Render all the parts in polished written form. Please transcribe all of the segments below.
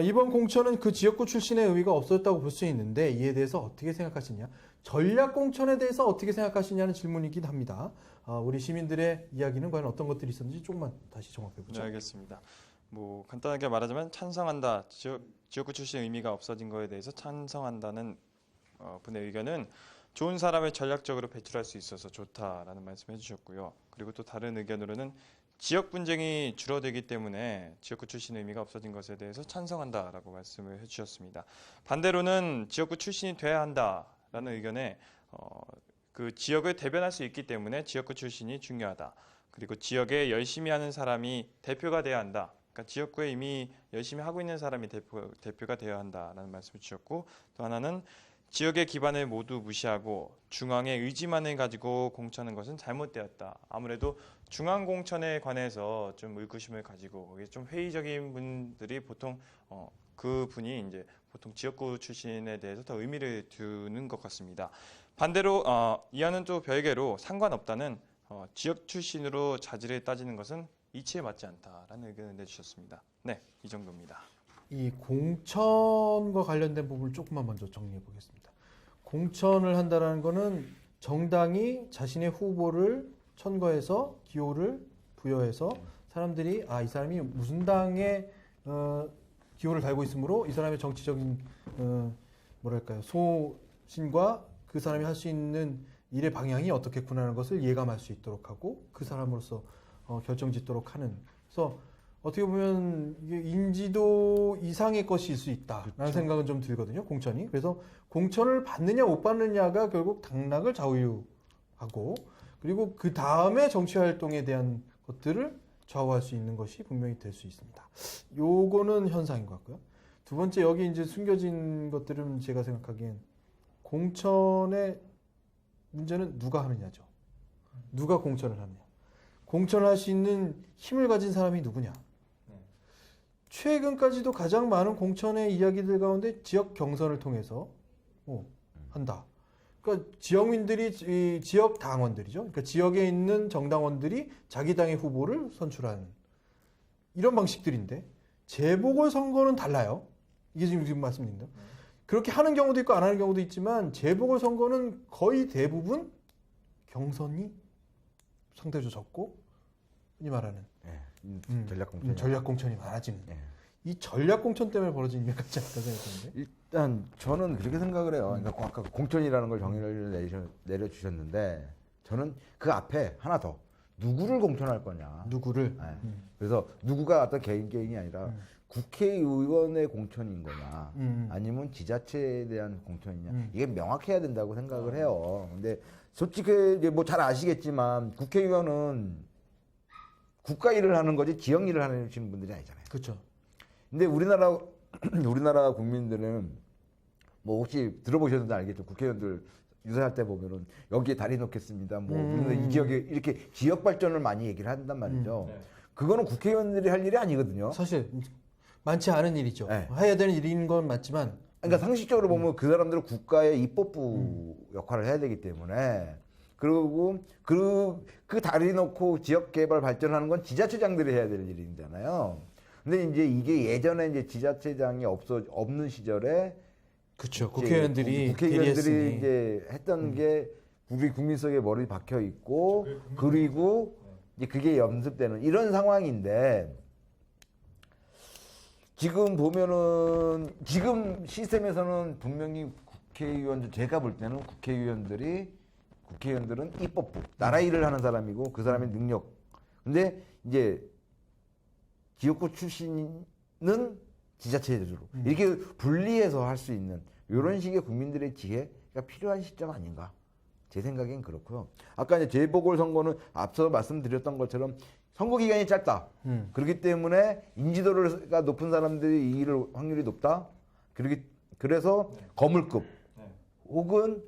이번 공천은 그 지역구 출신의 의미가 없었다고 볼 수 있는데 이에 대해서 어떻게 생각하시냐? 전략 공천에 대해서 어떻게 생각하시냐는 질문이긴 합니다. 우리 시민들의 이야기는 과연 어떤 것들이 있었는지 조금만 다시 정확해보죠. 네, 알겠습니다. 뭐 간단하게 말하자면 찬성한다, 지역구 출신 의미가 없어진 거에 대해서 찬성한다는 분의 의견은 좋은 사람을 전략적으로 배출할 수 있어서 좋다라는 말씀해 주셨고요. 그리고 또 다른 의견으로는 지역 분쟁이 줄어들기 때문에 지역구 출신 의미가 없어진 것에 대해서 찬성한다라고 말씀을 해주셨습니다. 반대로는 지역구 출신이 돼야 한다라는 의견에 그 지역을 대변할 수 있기 때문에 지역구 출신이 중요하다. 그리고 지역에 열심히 하는 사람이 대표가 돼야 한다. 그러니까 지역구에 이미 열심히 하고 있는 사람이 대표가 되어야 한다라는 말씀을 주셨고, 또 하나는 지역의 기반을 모두 무시하고 중앙의 의지만을 가지고 공천하는 것은 잘못되었다. 아무래도 중앙 공천에 관해서 좀 의구심을 가지고 거기에 좀 회의적인 분들이 보통 그 분이 이제 보통 지역구 출신에 대해서 더 의미를 두는 것 같습니다. 반대로 이와는 또 별개로 상관없다는 지역 출신으로 자질을 따지는 것은 이치에 맞지 않다라는 의견을 내주셨습니다. 네, 이 정도입니다. 이 공천과 관련된 부분을 조금만 먼저 정리해 보겠습니다. 공천을 한다는 것은 정당이 자신의 후보를 천거해서 기호를 부여해서 사람들이 이 사람이 무슨 당의 기호를 달고 있으므로 이 사람의 정치적인 소신과 그 사람이 할 수 있는 일의 방향이 어떻겠구나 하는 것을 예감할 수 있도록 하고 그 사람으로서 결정짓도록 하는. 그래서 어떻게 보면 이게 인지도 이상의 것일 수 있다라는 그렇죠. 생각은 좀 들거든요. 공천이. 그래서 공천을 받느냐 못 받느냐가 결국 당락을 좌우하고 그리고 그 다음에 정치활동에 대한 것들을 좌우할 수 있는 것이 분명히 될 수 있습니다. 요거는 현상인 것 같고요. 두 번째 여기 이제 숨겨진 것들은 제가 생각하기엔 공천의 문제는 누가 하느냐죠. 누가 공천을 하느냐. 공천을 할 수 있는 힘을 가진 사람이 누구냐. 최근까지도 가장 많은 공천의 이야기들 가운데 지역 경선을 통해서 한다. 그러니까 지역민들이 지역 당원들이죠. 그러니까 지역에 있는 정당원들이 자기 당의 후보를 선출하는 이런 방식들인데 재보궐선거는 달라요. 이게 지금 말씀드립니다. 그렇게 하는 경우도 있고 안 하는 경우도 있지만 재보궐선거는 거의 대부분 경선이 상대적으로 적고 흔히 말하는 전략공천. 전략공천이 많아지는 이 전략공천 때문에 벌어진 일 같지 않다 생각하는데 일단 저는 그렇게 생각을 해요. 그러니까 아까 공천이라는 걸 정의를 내려주셨는데 저는 그 앞에 하나 더 누구를 공천할 거냐. 누구를 그래서 누구가 어떤 개인이 아니라 국회의원의 공천인 거냐 아니면 지자체에 대한 공천이냐 이게 명확해야 된다고 생각을 해요. 근데 솔직히 이제 뭐 잘 아시겠지만 국회의원은 국가 일을 하는 거지 지역 일을 하는 분들이 아니잖아요. 그렇죠. 근데 우리나라 국민들은 뭐 혹시 들어보셨는지 알겠죠. 국회의원들 유세할 때 보면은 여기에 다리 놓겠습니다. 뭐 우리는 이 지역에 이렇게 지역 발전을 많이 얘기를 한단 말이죠. 그거는 국회의원들이 할 일이 아니거든요. 사실 많지 않은 일이죠. 네. 해야 되는 일인 건 맞지만 그러니까 상식적으로 보면 그 사람들은 국가의 입법부 역할을 해야 되기 때문에 그리고 그 다리 놓고 지역 개발 발전하는 건 지자체장들이 해야 될 일이잖아요. 근데 이제 이게 예전에 이제 지자체장이 없는 시절에 그렇죠. 국회의원들이 이제 했던 게 우리 국민 속에 머리 박혀 있고 그리고 이제 그게 연습되는 이런 상황인데 지금 보면은 지금 시스템에서는 분명히 제가 볼 때는 국회의원들은 입법부 나라 일을 하는 사람이고 그 사람의 능력 근데 이제 지역구 출신은 지자체제로 이렇게 분리해서 할 수 있는 이런 식의 국민들의 지혜가 필요한 시점 아닌가 제 생각엔 그렇고요. 아까 이제 재보궐선거는 앞서 말씀드렸던 것처럼 선거 기간이 짧다. 그렇기 때문에 인지도가 높은 사람들이 이길 확률이 높다. 그래서 거물급 혹은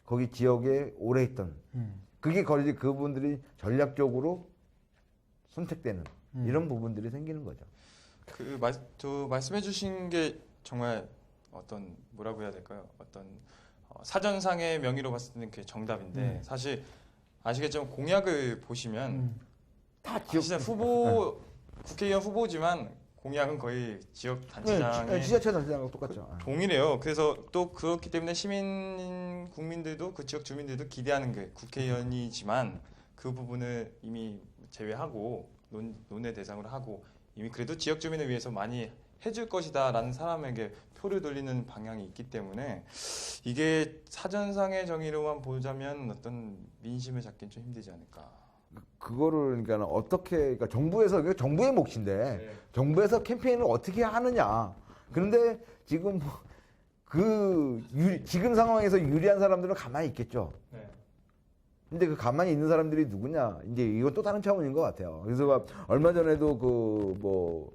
거기 지역에 오래 있던 그게 거의 그분들이 전략적으로 선택되는 이런 부분들이 생기는 거죠. 말씀해주신 게 정말 어떤 뭐라고 해야 될까요? 어떤 사전상의 명의로 봤을 때는 그게 정답인데 사실 아시겠지만 공약을 보시면 다 진짜 국회의원 후보지만 공약은 거의 지역 네, 단체장의 지자체 단체장하고 똑같죠. 동일해요. 그래서 또 그렇기 때문에 시민 국민들도 그 지역 주민들도 기대하는 게 국회의원이지만 그 부분을 이미 제외하고 논의 대상으로 하고 이미 그래도 지역 주민을 위해서 많이 해줄 것이다라는 사람에게 표를 돌리는 방향이 있기 때문에 이게 사전상의 정의로만 보자면 어떤 민심을 잡긴 좀 힘들지 않을까. 그거를 그러니까 어떻게 그러니까 정부에서 그게 정부의 몫인데 정부에서 캠페인을 어떻게 하느냐. 그런데 지금 지금 상황에서 유리한 사람들은 가만히 있겠죠. 근데 그 가만히 있는 사람들이 누구냐? 이제 이건 또 다른 차원인 것 같아요. 그래서 막 얼마 전에도 그 뭐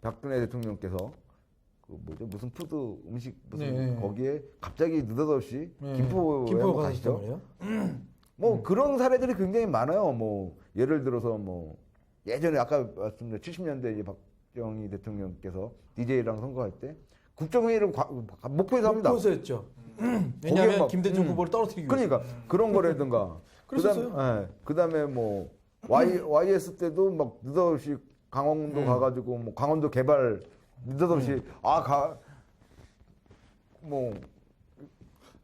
박근혜 대통령께서 그 뭐죠 무슨 푸드 음식 무슨 거기에 갑자기 느닷없이 김포에 한번 가시죠. 뭐 그런 사례들이 굉장히 많아요. 뭐 예를 들어서 뭐 예전에 아까 말씀드린 70년대 이제 박정희 대통령께서 DJ랑 선거할 때 국정회의를 목포에서 합니다. 목포에서 했죠. 왜냐하면 막, 김대중 후보를 떨어뜨리기 위해서. 그러니까 그런 거라든가. 그랬었어요. 그다음에 뭐 YS 때도 막 느닷없이 강원도 가가지고 뭐 강원도 개발 느닷없이 뭐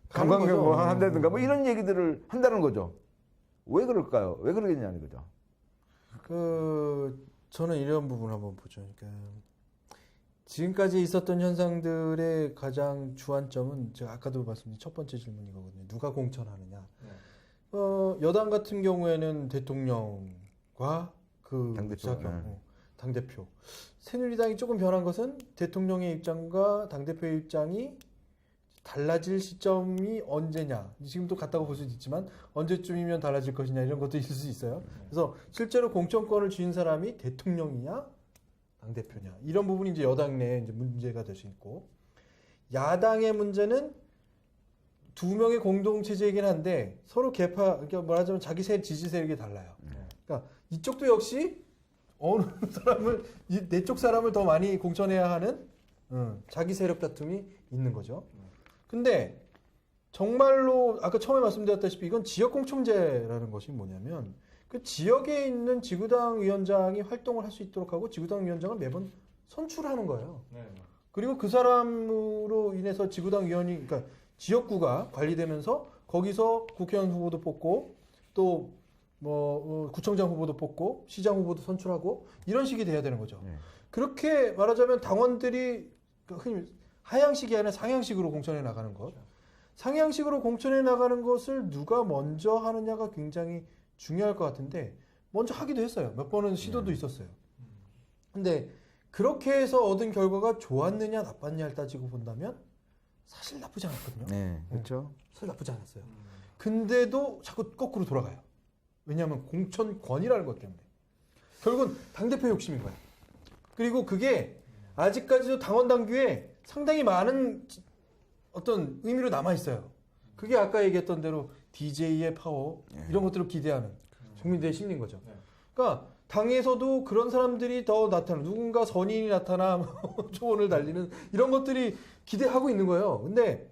관광객 뭐 한다든가 뭐 이런 얘기들을 한다는 거죠. 왜 그럴까요? 왜 그러겠냐는 거죠. 저는 이런 부분 한번 보죠. 그러니까 지금까지 있었던 현상들의 가장 주안점은 제가 아까도 말씀드린 첫 번째 질문 이거거든요. 누가 공천하느냐. 여당 같은 경우에는 대통령과 그 당대표. 새누리당이 조금 변한 것은 대통령의 입장과 당대표의 입장이 달라질 시점이 언제냐. 지금도 같다고 볼 수도 있지만 언제쯤이면 달라질 것이냐 이런 것도 있을 수 있어요. 그래서 실제로 공천권을 쥐는 사람이 대통령이냐 당대표냐 이런 부분이 이제 여당 내에 이제 문제가 될 수 있고 야당의 문제는 두 명의 공동 체제이긴 한데 서로 그러니까 말하자면 자기 지지 세력이 달라요. 그러니까 이쪽도 역시 어느 사람을 내 쪽 사람을 더 많이 공천해야 하는 자기 세력 다툼이 있는 거죠. 근데 정말로 아까 처음에 말씀드렸다시피 이건 지역 공천제라는 것이 뭐냐면 그 지역에 있는 지구당 위원장이 활동을 할 수 있도록 하고 지구당 위원장을 매번 선출하는 거예요. 그리고 그 사람으로 인해서 지구당 위원이 그러니까 지역구가 관리되면서 거기서 국회의원 후보도 뽑고 또 뭐 구청장 후보도 뽑고 시장 후보도 선출하고 이런 식이 돼야 되는 거죠. 그렇게 말하자면 당원들이 흔히 하향식이 아니라 상향식으로 공천해 나가는 것. 상향식으로 공천해 나가는 것을 누가 먼저 하느냐가 굉장히 중요할 것 같은데 먼저 하기도 했어요. 몇 번은 시도도 있었어요. 근데 그렇게 해서 얻은 결과가 좋았느냐 나빴느냐를 따지고 본다면 사실 나쁘지 않았거든요. 네, 그렇죠. 사실 나쁘지 않았어요. 근데도 자꾸 거꾸로 돌아가요. 왜냐하면 공천권이라는 것 때문에. 결국은 당대표 욕심인 거야. 그리고 그게 아직까지도 당원 당규에 상당히 많은 어떤 의미로 남아있어요. 그게 아까 얘기했던 대로 DJ의 파워 이런 것들을 기대하는 국민들의 심리인 거죠. 그러니까 당에서도 그런 사람들이 더 나타나 누군가 선인이 나타나 초원을 달리는 이런 것들이 기대하고 있는 거예요. 근데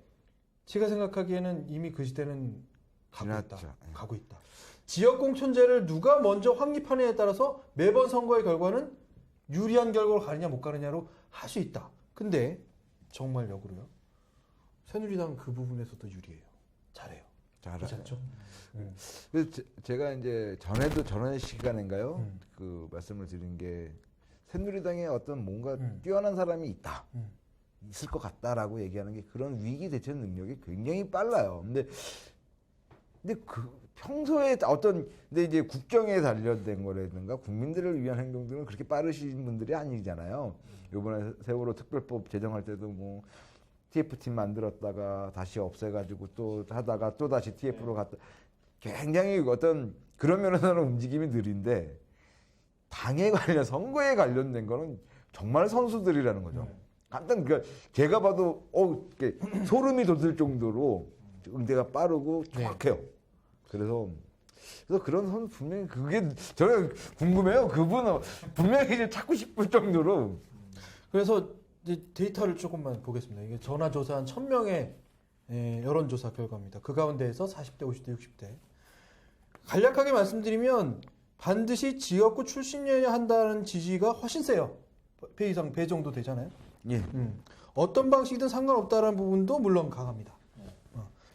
제가 생각하기에는 이미 그 시대는 가고 있다. 지역 공천제를 누가 먼저 확립하느냐에 따라서 매번 선거의 결과는 유리한 결과로 가느냐 못 가느냐로 할 수 있다. 근데 정말 역으로요. 새누리당 그 부분에서도 유리해요. 잘해요. 그렇지 않죠? 그래서 제가 이제 전에 시간인가요? 그 말씀을 드린 게 새누리당에 어떤 뭔가 뛰어난 사람이 있을 것 같다라고 얘기하는 게 그런 위기 대처 능력이 굉장히 빨라요. 근데 그 평소에 근데 이제 국정에 관련된 거라든가 국민들을 위한 행동들은 그렇게 빠르신 분들이 아니잖아요. 이번에 세월호 특별법 제정할 때도 뭐 TF팀 만들었다가 다시 없애가지고 또 하다가 또 다시 TF로 갔다. 굉장히 어떤 그런 면에서는 움직임이 느린데 당에 선거에 관련된 거는 정말 선수들이라는 거죠. 그러니까 제가 봐도 소름이 돋을 정도로 응대가 빠르고 정확해요. 그래서 그런 선수 분명히 그게 저는 궁금해요. 그분은 분명히 이제 찾고 싶을 정도로. 그래서 이제 데이터를 조금만 보겠습니다. 이게 전화조사한 1000명의 여론조사 결과입니다. 그 가운데에서 40대, 50대, 60대. 간략하게 말씀드리면 반드시 지역구 출신이어야 한다는 지지가 훨씬 세요. 배 이상 배 정도 되잖아요. 예. 어떤 방식이든 상관없다라는 부분도 물론 강합니다.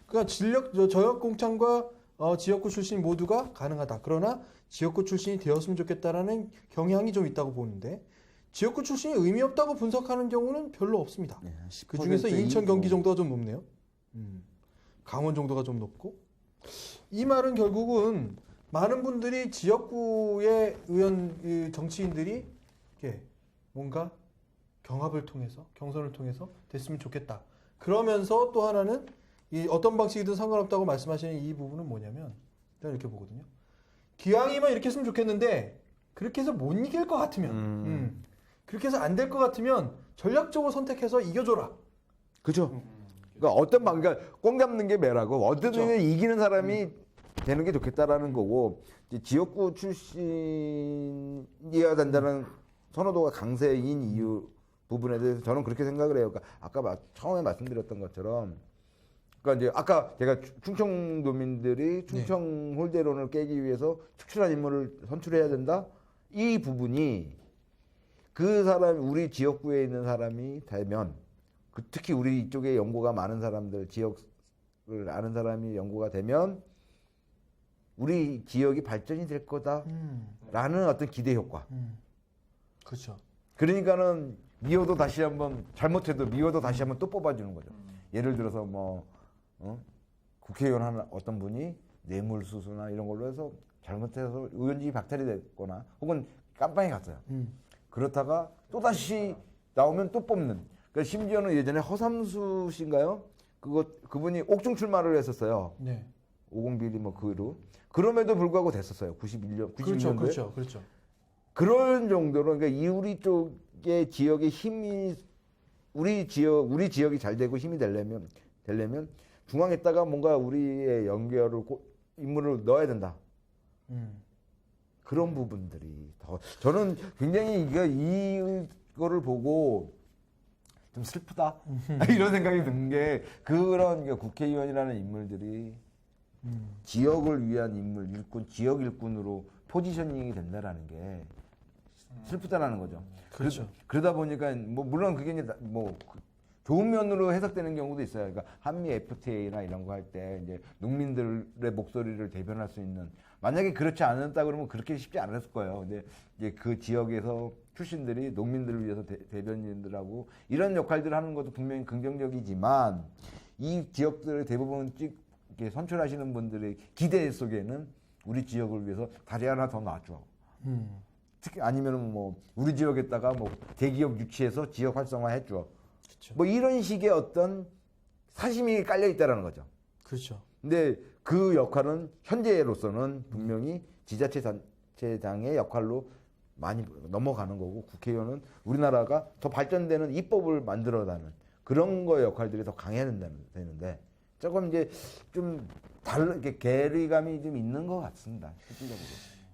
그러니까 저역 공천과 지역구 출신 모두가 가능하다. 그러나 지역구 출신이 되었으면 좋겠다라는 경향이 좀 있다고 보는데 지역구 출신이 의미 없다고 분석하는 경우는 별로 없습니다. 예, 그 중에서 10% 인천, 경기 이고. 정도가 좀 높네요. 강원 정도가 좀 높고 이 말은 결국은 많은 분들이 지역구의 의원 정치인들이 이렇게 뭔가 경합을 통해서 경선을 통해서 됐으면 좋겠다. 그러면서 또 하나는 이 어떤 방식이든 상관없다고 말씀하시는 이 부분은 뭐냐면 제가 이렇게 보거든요. 기왕이면 이렇게 했으면 좋겠는데 그렇게 해서 못 이길 것 같으면 그렇게 해서 안 될 것 같으면 전략적으로 선택해서 이겨줘라. 그죠. 그러니까 어떤 그러니까 꽁 잡는 게 매라고 어떤 그쵸. 이기는 사람이 되는 게 좋겠다라는 거고 이제 지역구 출신이어야 된다는 선호도가 강세인 이유 부분에 대해서 저는 그렇게 생각을 해요. 그러니까 아까 처음에 말씀드렸던 것처럼 그러니까 이제 아까 제가 충청 도민들이 충청 홀대론을 깨기 위해서 특출한 인물을 선출해야 된다. 이 부분이 그 사람 우리 지역구에 있는 사람이 되면 특히 우리 이쪽에 연고가 많은 사람들 지역을 아는 사람이 연고가 되면 우리 지역이 발전이 될 거다라는 어떤 기대 효과. 그렇죠. 그러니까는 미워도 다시 한번 잘못해도 미워도 다시 한번 또 뽑아주는 거죠. 예를 들어서 뭐 국회의원 하나 어떤 분이 뇌물수수나 이런 걸로 해서 잘못해서 의원직이 박탈이 됐거나 혹은 깜빵에 갔어요. 그렇다가 또 다시 나오면 또 뽑는. 그러니까 심지어는 예전에 허삼수 씨인가요? 그분이 옥중 출마를 했었어요. 네. 50비리 뭐 그로. 그럼에도 불구하고 됐었어요. 91년, 92년도에. 그렇죠. 그런 정도로 그러니까 이 우리 쪽의 지역의 힘이 우리 지역이 잘 되고 힘이 되려면 중앙에다가 뭔가 우리의 연결을 인물을 넣어야 된다. 그런 부분들이 더 저는 굉장히 이거를 보고 좀 슬프다 이런 생각이 든 게 그런 국회의원이라는 인물들이 지역을 위한 인물 일꾼 지역 일꾼으로 포지셔닝이 된다라는 게 슬프다라는 거죠. 그렇죠. 그러다 보니까 뭐 물론 그게 이제 뭐 좋은 면으로 해석되는 경우도 있어요. 그러니까 한미 FTA나 이런 거 할 때 이제 농민들의 목소리를 대변할 수 있는 만약에 그렇지 않았다 그러면 그렇게 쉽지 않았을 거예요. 근데 이제 그 지역에서 출신들이 농민들을 위해서 대변인들하고 이런 역할들을 하는 것도 분명히 긍정적이지만 이 지역들의 대부분 이렇게 선출하시는 분들의 기대 속에는 우리 지역을 위해서 다리 하나 더 놔줘. 특히 아니면은 뭐 우리 지역에다가 뭐 대기업 유치해서 지역 활성화 해줘. 그렇죠. 뭐 이런 식의 어떤 사심이 깔려 있다라는 거죠. 그렇죠. 근데 그 역할은 현재로서는 분명히 지자체장의 역할로 많이 넘어가는 거고 국회의원은 우리나라가 더 발전되는 입법을 만들어가는 그런 거의 역할들이 더 강해야 되는데 조금 이제 좀 이렇게 괴리감이 좀 있는 것 같습니다. 실질적으로.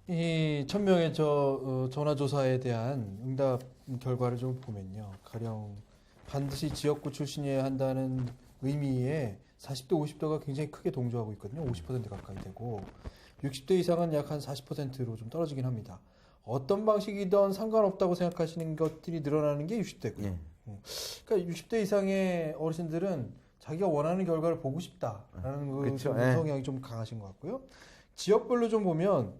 이 1000명의 전화조사에 대한 응답 결과를 좀 보면요. 가령 반드시 지역구 출신이어야 한다는 의미에 40대, 50대가 굉장히 크게 동조하고 있거든요. 50% 가까이 되고 60대 이상은 약 한 40%로 좀 떨어지긴 합니다. 어떤 방식이든 상관없다고 생각하시는 것들이 늘어나는 게 60대고요. 예. 그러니까 60대 이상의 어르신들은 자기가 원하는 결과를 보고 싶다라는 그 성향이 좀 강하신 것 같고요. 지역별로 좀 보면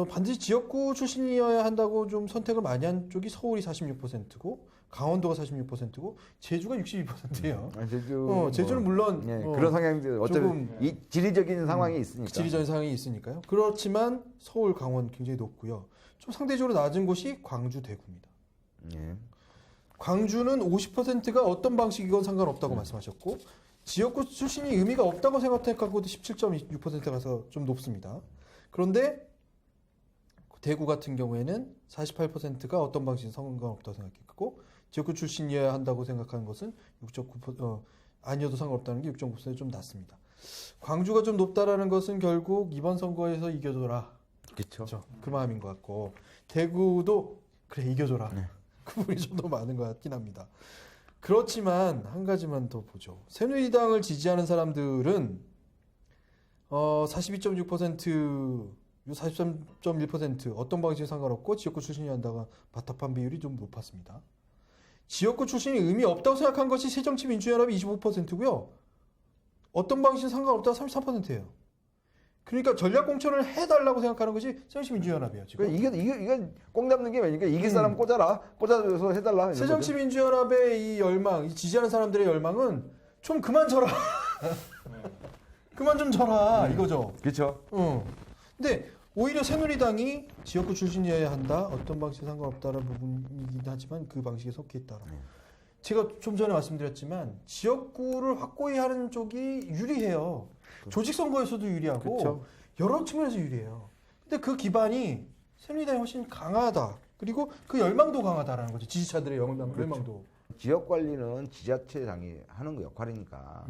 반드시 지역구 출신이어야 한다고 좀 선택을 많이 한 쪽이 서울이 46%고 강원도가 46%고 제주가 62%예요. 제주는 물론 그런 성향들 어차피 이 지리적인 상황이 있으니까. 지리적인 상황이 있으니까요. 그렇지만 서울, 강원 굉장히 높고요. 좀 상대적으로 낮은 곳이 광주, 대구입니다. 예. 광주는 50%가 어떤 방식이건 상관없다고 말씀하셨고 지역구 출신이 의미가 없다고 생각하고도 17.6%가 가서 좀 높습니다. 그런데 대구 같은 경우에는 48%가 어떤 방식은 상관없다고 생각했고 지역구 출신이어야 한다고 생각하는 것은 6.9% 아니어도 상관없다는 게 6.9%좀 낮습니다. 광주가 좀 높다라는 것은 결국 이번 선거에서 이겨줘라. 그렇죠. 그 마음인 것 같고 대구도 그래 이겨줘라. 그 부분이 좀 더 많은 것 같긴 합니다. 그렇지만 한 가지만 더 보죠. 새누리당을 지지하는 사람들은 42.6% 43.1% 어떤 방식에 상관없고 지역구 출신이 한다가 바탕판 비율이 좀 높았습니다. 지역구 출신이 의미 없다고 생각한 것이 새정치민주연합이 25%고요. 어떤 방식은 상관없다가 33%예요. 그러니까 전략 공천을 해달라고 생각하는 것이 새정치민주연합이에요. 지금. 그러니까 이게 꼭 잡는 게 뭐니까 이길 사람 꽂아서 해달라. 이런 거죠. 새정치민주연합의 이 열망, 이 지지하는 사람들의 열망은 좀 그만 져라. 그만 좀 져라 이거죠. 그렇죠. 근데 오히려 새누리당이 지역구 출신이어야 한다. 어떤 방식에 상관없다라는 부분이긴 하지만 그 방식에 속해 있다라고. 제가 좀 전에 말씀드렸지만 지역구를 확고히 하는 쪽이 유리해요. 조직 선거에서도 유리하고 그쵸. 여러 측면에서 유리해요. 근데 그 기반이 새누리당이 훨씬 강하다. 그리고 그 열망도 강하다라는 거죠. 지지자들의 열망도. 지역 관리는 지자체장이 하는 역할이니까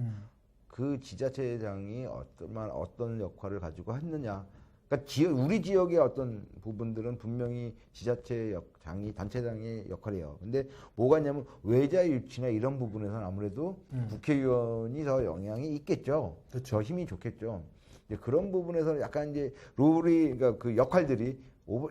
그 지자체장이 어떤 역할을 가지고 했느냐. 그러니까 우리 지역의 어떤 부분들은 분명히 지자체장이 단체장의 역할이에요. 근데 뭐가 있냐면 외자 유치나 이런 부분에서는 아무래도 국회의원이 더 영향이 있겠죠. 그렇죠. 더 힘이 좋겠죠. 이제 그런 부분에서 약간 이제 롤이 그러니까 그 역할들이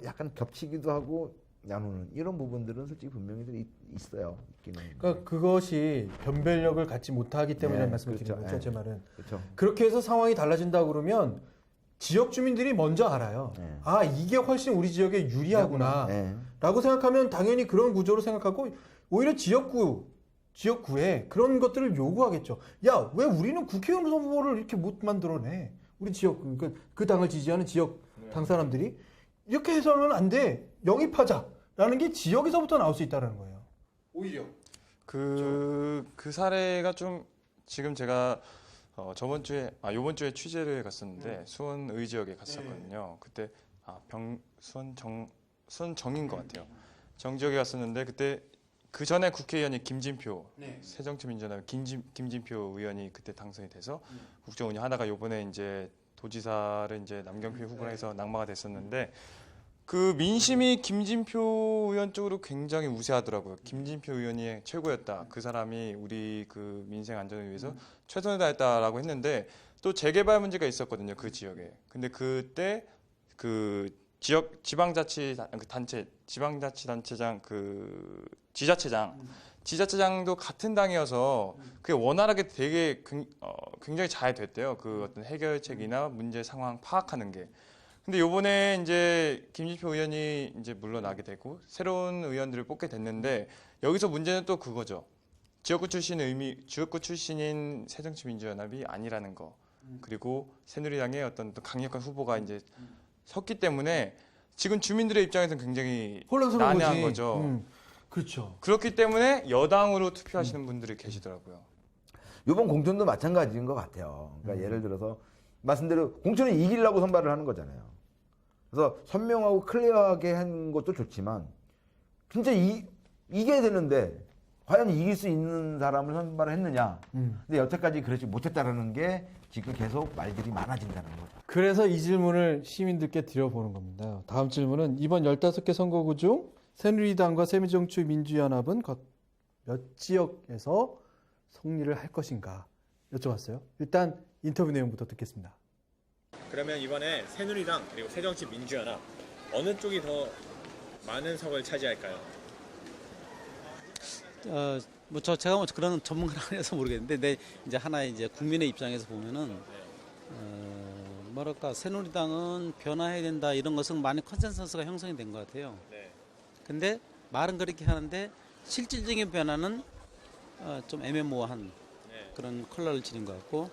약간 겹치기도 하고 나누는 이런 부분들은 솔직히 분명히 있어요. 있기는. 그러니까 그것이 변별력을 갖지 못하기 때문에 네, 말씀을 드리는 그렇죠. 거죠. 제 말은. 그렇죠. 그렇게 해서 상황이 달라진다 그러면 지역 주민들이 먼저 알아요. 네. 아, 이게 훨씬 우리 지역에 유리하구나. 네. 라고 생각하면 당연히 그런 구조로 생각하고 오히려 지역구에 그런 것들을 요구하겠죠. 야, 왜 우리는 국회의원 후보를 이렇게 못 만들어내? 우리 지역, 그러니까 그 당을 지지하는 지역 당 사람들이 이렇게 해서는 안 돼. 영입하자라는 게 지역에서부터 나올 수 있다는 거예요. 오히려. 그 사례가 좀 지금 제가 요번 주에 취재를 갔었는데 수원의 지역에 갔었거든요. 그때 수원 정인 것 같아요. 정 지역에 갔었는데 그때 그 전에 국회의원이 김진표 새정치민주연합 김진표 의원이 그때 당선이 돼서 국정 운영하다가 요번에 이제 도지사를 이제 남경필 후보로 해서 낙마가 됐었는데 그 민심이 김진표 의원 쪽으로 굉장히 우세하더라고요. 김진표 의원이 최고였다. 그 사람이 우리 그 민생 안전을 위해서 최선을 다했다라고 했는데 또 재개발 문제가 있었거든요. 그 지역에. 근데 그때 그 지역 지방자치단체장 그 지자체장도 같은 당이어서 그게 원활하게 되게 굉장히 잘 됐대요. 그 어떤 해결책이나 문제 상황 파악하는 게. 근데 요번에 이제 김진표 의원이 이제 물러나게 되고 새로운 의원들을 뽑게 됐는데 여기서 문제는 또 그거죠. 지역구 출신인 새정치민주연합이 아니라는 거. 그리고 새누리당의 어떤 또 강력한 후보가 이제 섰기 때문에 지금 주민들의 입장에서는 굉장히 혼란스러운 난해한 거지. 거죠. 그렇죠. 그렇기 때문에 여당으로 투표하시는 분들이 계시더라고요. 이번 공천도 마찬가지인 것 같아요. 그러니까 예를 들어서 말씀대로 공천을 이기려고 선발을 하는 거잖아요. 그래서 선명하고 클리어하게 한 것도 좋지만 진짜 이겨야 되는데 과연 이길 수 있는 사람을 선발을 했느냐. 근데 여태까지 그렇지 못했다라는 게 지금 계속 말들이 많아진다는 거죠. 그래서 이 질문을 시민들께 드려보는 겁니다. 다음 질문은 이번 15개 선거구 중 새누리당과 새정치민주연합은 몇 지역에서 승리를 할 것인가 여쭤봤어요. 일단 인터뷰 내용부터 듣겠습니다. 그러면 이번에 새누리당 그리고 새정치민주연합 어느 쪽이 더 많은 석을 차지할까요? 제가 뭐 그런 전문가는 아니라서 모르겠는데, 이제 하나의 이제 국민의 입장에서 보면은 뭐랄까 새누리당은 변화해야 된다 이런 것은 많이 컨센서스가 형성이 된 것 같아요. 네. 근데 말은 그렇게 하는데 실질적인 변화는 좀 애매모호한 그런 컬러를 지닌 것 같고,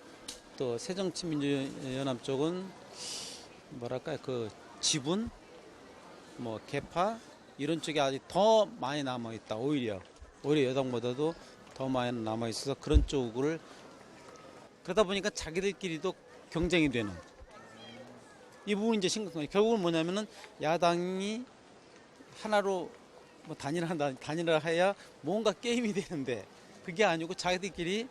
또 새정치민주연합 쪽은 뭐랄까 그 지분, 뭐 개파 이런 쪽이 아직 더 많이 남아 있다. 오히려 여당보다도 더 많이 남아 있어서 그런 쪽을 그러다 보니까 자기들끼리도 경쟁이 되는 이 부분이 이제 심각한 거예요. 결국은 뭐냐면은 야당이 하나로 뭐 단일화해야 뭔가 게임이 되는데 그게 아니고 자기들끼리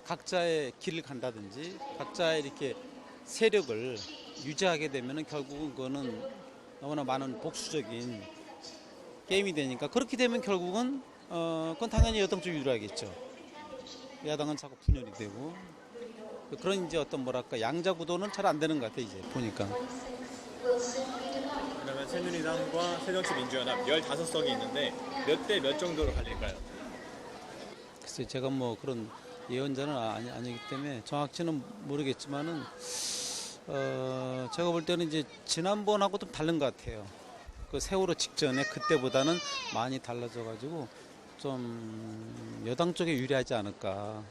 각자의 길을 간다든지 각자의 이렇게 세력을 유지하게 되면은 결국은 그거는 너무나 많은 복수적인 게임이 되니까, 그렇게 되면 결국은 그건 당연히 여당 쪽이 유리하겠죠. 야당은 자꾸 분열이 되고 그런 이제 어떤 뭐랄까 양자 구도는 잘 안 되는 것 같아 이제 보니까. 그러면 새누리당과 새정치민주연합 15석이 있는데 몇 대 몇 정도로 갈릴까요? 글쎄 제가 뭐 그런 예언자는 아니기 때문에 정확치는 모르겠지만은 제가 볼 때는 이제 지난번하고 좀 다른 것 같아요. 그 세월호 직전에 그때보다는 많이 달라져가지고 좀 여당 쪽에 유리하지 않을까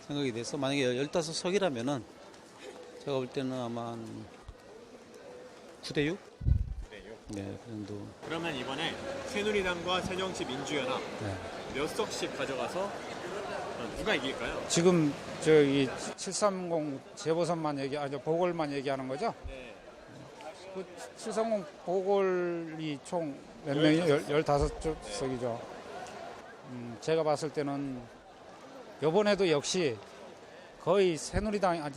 생각이 돼서 만약에 15석이라면은 제가 볼 때는 아마 한 9대 6? 네, 네, 그 정도. 그러면 이번에 새누리당과 새정치민주연합 네. 몇 석씩 가져가서 누가 이길까요? 지금 저기 730 재보선만 아니 보궐만 얘기하는 거죠? 네. 그 730 보궐이 총 몇 명이 15석이죠. 제가 봤을 때는 이번에도 역시 거의 새누리당이 한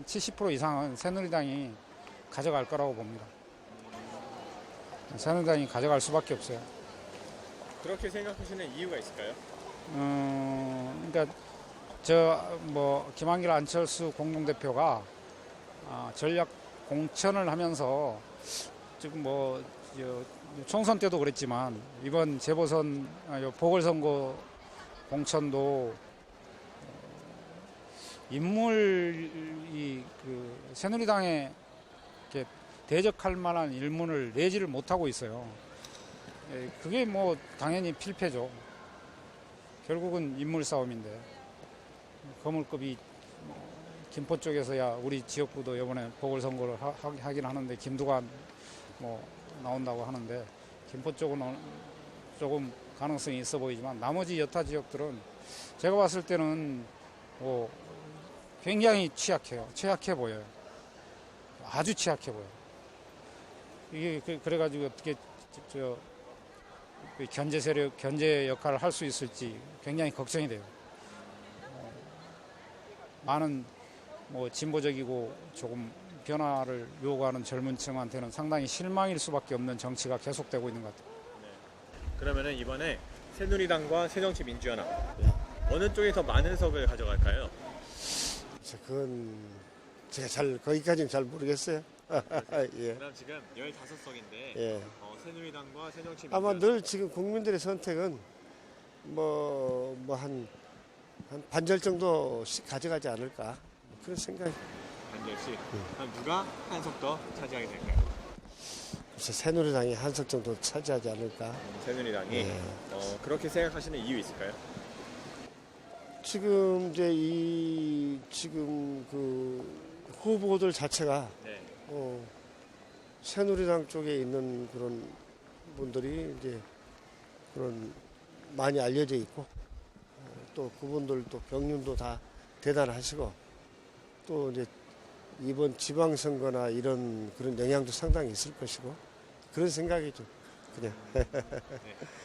70% 이상은 새누리당이 가져갈 거라고 봅니다. 새누리당이 가져갈 수밖에 없어요. 그렇게 생각하시는 이유가 있을까요? 그러니까 김한길 안철수 공동대표가 전략 공천을 하면서 지금 총선 때도 그랬지만 이번 재보선 보궐선거 공천도 인물이 그 새누리당에 이렇게 대적할 만한 인물을 내지를 못하고 있어요. 그게 당연히 필패죠. 결국은 인물 싸움인데 거물급이 김포 쪽에서야 우리 지역구도 이번에 보궐선거를 하긴 하는데 김두관 나온다고 하는데 김포 쪽은 조금 가능성이 있어 보이지만 나머지 여타 지역들은 제가 봤을 때는 굉장히 취약해 보여요. 아주 취약해 보여요. 이게 그래가지고 어떻게 견제 역할을 할 수 있을지 굉장히 걱정이 돼요. 많은 진보적이고 조금 변화를 요구하는 젊은 층한테는 상당히 실망일 수밖에 없는 정치가 계속되고 있는 것 같아요. 그러면은 이번에 새누리당과 새정치민주연합 어느 쪽이 더 많은 석을 가져갈까요? 그건 제가 거기까지는 잘 모르겠어요. 예. 그럼 지금 15석인데 예. 새누리당과 새정치민주연합 아마 늘 지금 국민들의 선택은 한 반절 정도씩 가져가지 않을까 그런 생각이. 반절씩. 그럼 누가 한 석 더 차지하게 될까요? 그래서 새누리당이 한 석 정도 차지하지 않을까. 새누리당이 예. 그렇게 생각하시는 이유 있을까요? 지금 지금 후보들 자체가 네. 새누리당 쪽에 있는 그런 분들이 이제 그런 많이 알려져 있고 또 그분들 또 경륜도 다 대단하시고 또 이제 이번 지방선거나 이런 그런 영향도 상당히 있을 것이고 그런 생각이죠. 그냥.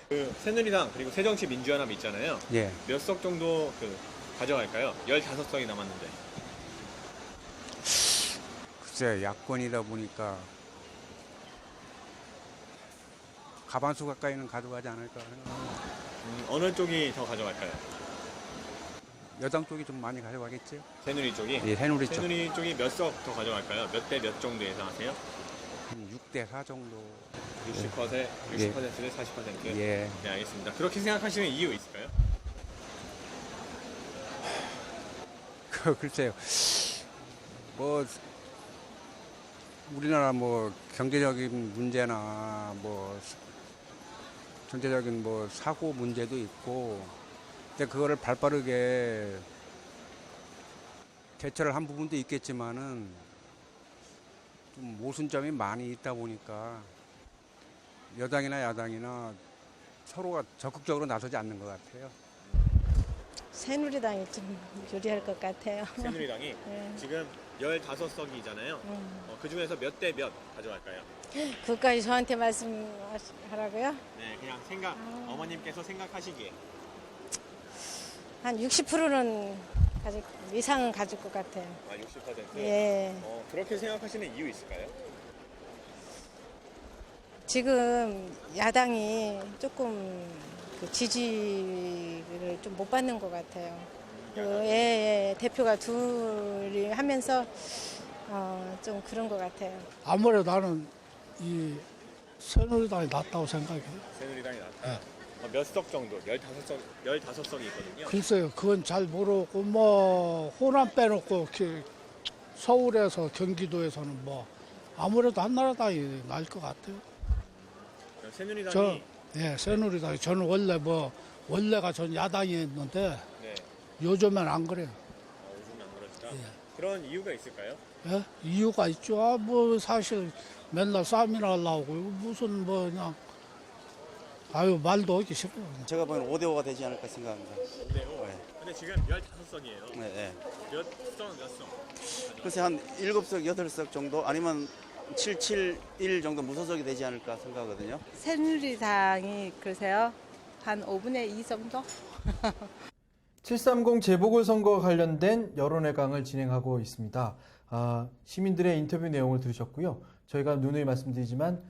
그 새누리당 그리고 새정치민주연합 있잖아요. 예. 몇 석 정도 가져갈까요? 15석이 남았는데. 글쎄 야권이다 보니까 가반수 가까이는 가져가지 않을까 생각합니다. 어느 쪽이 더 가져갈까요? 여당 쪽이 좀 많이 가져가겠죠? 새누리 쪽이? 예, 새누리 쪽. 새누리 쪽이 몇 석 더 가져갈까요? 몇 대 몇 정도 예상하세요? 한 6대 4 정도. 60%대 40%? 예. 네, 알겠습니다. 그렇게 생각하시는 이유 있을까요? 글쎄요. 우리나라 경제적인 문제나 전체적인 사고 문제도 있고 근데 그거를 발빠르게 대처를 한 부분도 있겠지만은 좀 모순점이 많이 있다 보니까 여당이나 야당이나 서로가 적극적으로 나서지 않는 것 같아요. 새누리당이 좀 유리할 것 같아요. 새누리당이 네. 지금 15석이잖아요. 그 중에서 몇 대 몇 가져갈까요? 그까지 저한테 말씀하라고요? 네, 그냥 어머님께서 생각하시기에. 한 60%는 이상은 가질 것 같아요. 60%? 예. 그렇게 생각하시는 이유 있을까요? 지금 야당이 조금 그 지지를 좀 못 받는 것 같아요. 대표가 둘이 하면서 좀 그런 것 같아요. 아무래도 나는 이 새누리당이 낫다고 생각해요. 새누리당이 낫다. 몇 석 정도? 15석이 있거든요. 글쎄요, 그건 잘 모르고 뭐 호남 빼놓고 이렇게 서울에서 경기도에서는 뭐 아무래도 한나라당이 나을 것 같아요. 새누리당이 새누리당이 저는 원래가 전 야당이었는데 네. 요즘엔 안 그래요. 요즘은 안 그러시다. 예. 그런 이유가 있을까요? 예? 이유가 있죠. 뭐 사실 맨날 싸움이나 나오고 무슨 뭐 그냥 말도 하기 싫어요. 제가 보기엔 5대5가 되지 않을까 생각합니다. 네. 근데 지금 15석이에요. 네. 몇 석? 글쎄 한 7석, 8석 정도 아니면 771 정도 무소속이 되지 않을까 생각하거든요. 새누리당이 그러세요? 한 5분의 2 정도? 730 재보궐선거와 관련된 여론회강을 진행하고 있습니다. 시민들의 인터뷰 내용을 들으셨고요. 저희가 누누이 말씀드리지만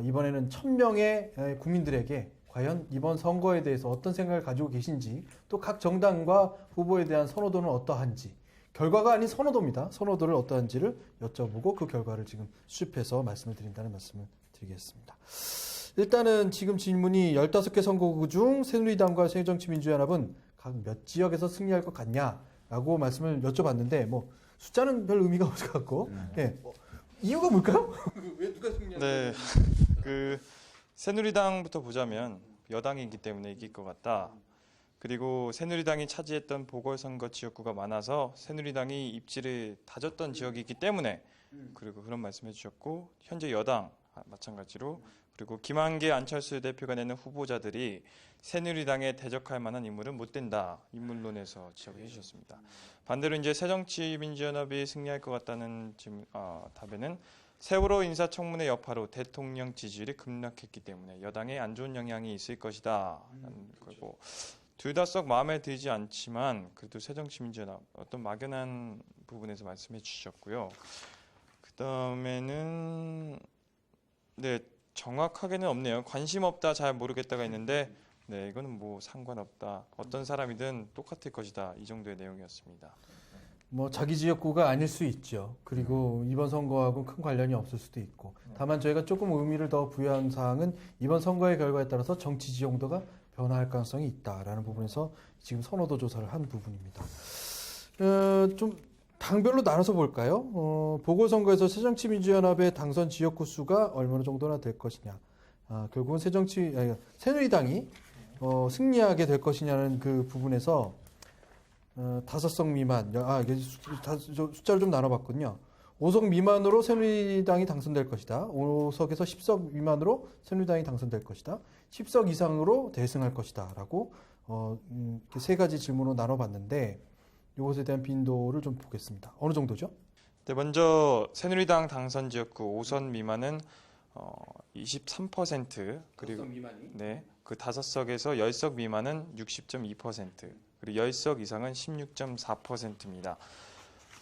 이번에는 1000명의 국민들에게 과연 이번 선거에 대해서 어떤 생각을 가지고 계신지, 또 각 정당과 후보에 대한 선호도는 어떠한지, 결과가 아닌 선호도입니다. 선호도를 어떠한지를 여쭤보고 그 결과를 지금 수집해서 말씀을 드린다는 말씀을 드리겠습니다. 일단은 지금 질문이 15개 선거구 중 새누리당과 새정치민주연합은 각 몇 지역에서 승리할 것 같냐라고 말씀을 여쭤봤는데, 뭐 숫자는 별 의미가 없을 것 같고, 예. 이유가 뭘까요? 왜 누가 승리하는 네, 새누리당부터 보자면 여당이기 때문에 이길 것 같다. 그리고 새누리당이 차지했던 보궐선거 지역구가 많아서 새누리당이 입지를 다졌던 지역이기 때문에, 그리고 그런 말씀해 주셨고, 현재 여당 마찬가지로, 그리고 김한길, 안철수 대표가 내는 후보자들이 새누리당에 대적할 만한 인물은 못 된다. 인물론에서 지적을 해주셨습니다. 반대로 이제 새정치민주연합이 승리할 것 같다는 답에는 세월호 인사청문회 여파로 대통령 지지율이 급락했기 때문에 여당에 안 좋은 영향이 있을 것이다. 그리고 둘 다 썩 마음에 들지 않지만 그래도 새정치민주연합 어떤 막연한 부분에서 말씀해 주셨고요. 그 다음에는 정확하게는 없네요. 관심 없다, 잘 모르겠다가 있는데, 이거는 뭐 상관없다. 어떤 사람이든 똑같을 것이다. 이 정도의 내용이었습니다. 뭐 자기 지역구가 아닐 수 있죠. 그리고 이번 선거하고 큰 관련이 없을 수도 있고. 다만 저희가 조금 의미를 더 부여한 사항은 이번 선거의 결과에 따라서 정치 지형도가 변화할 가능성이 있다라는 부분에서 지금 선호도 조사를 한 부분입니다. 좀 당별로 나눠서 볼까요? 보궐선거에서 새정치민주연합의 당선 지역구 수가 얼마나 정도나 될 것이냐. 결국은 새누리당이 승리하게 될 것이냐는 그 부분에서 5석 미만, 이게 숫자를 좀 나눠봤거든요. 5석 미만으로 새누리당이 당선될 것이다. 5석에서 10석 미만으로 새누리당이 당선될 것이다. 10석 이상으로 대승할 것이다. 라고 이렇게 세 가지 질문으로 나눠봤는데, 이것에 대한 빈도를 좀 보겠습니다. 어느 정도죠? 네, 먼저 새누리당 당선 지역구 5선 미만은 23%, 그리고 그 5석에서 10석 미만은 60.2%, 그리고 10석 이상은 16.4%입니다.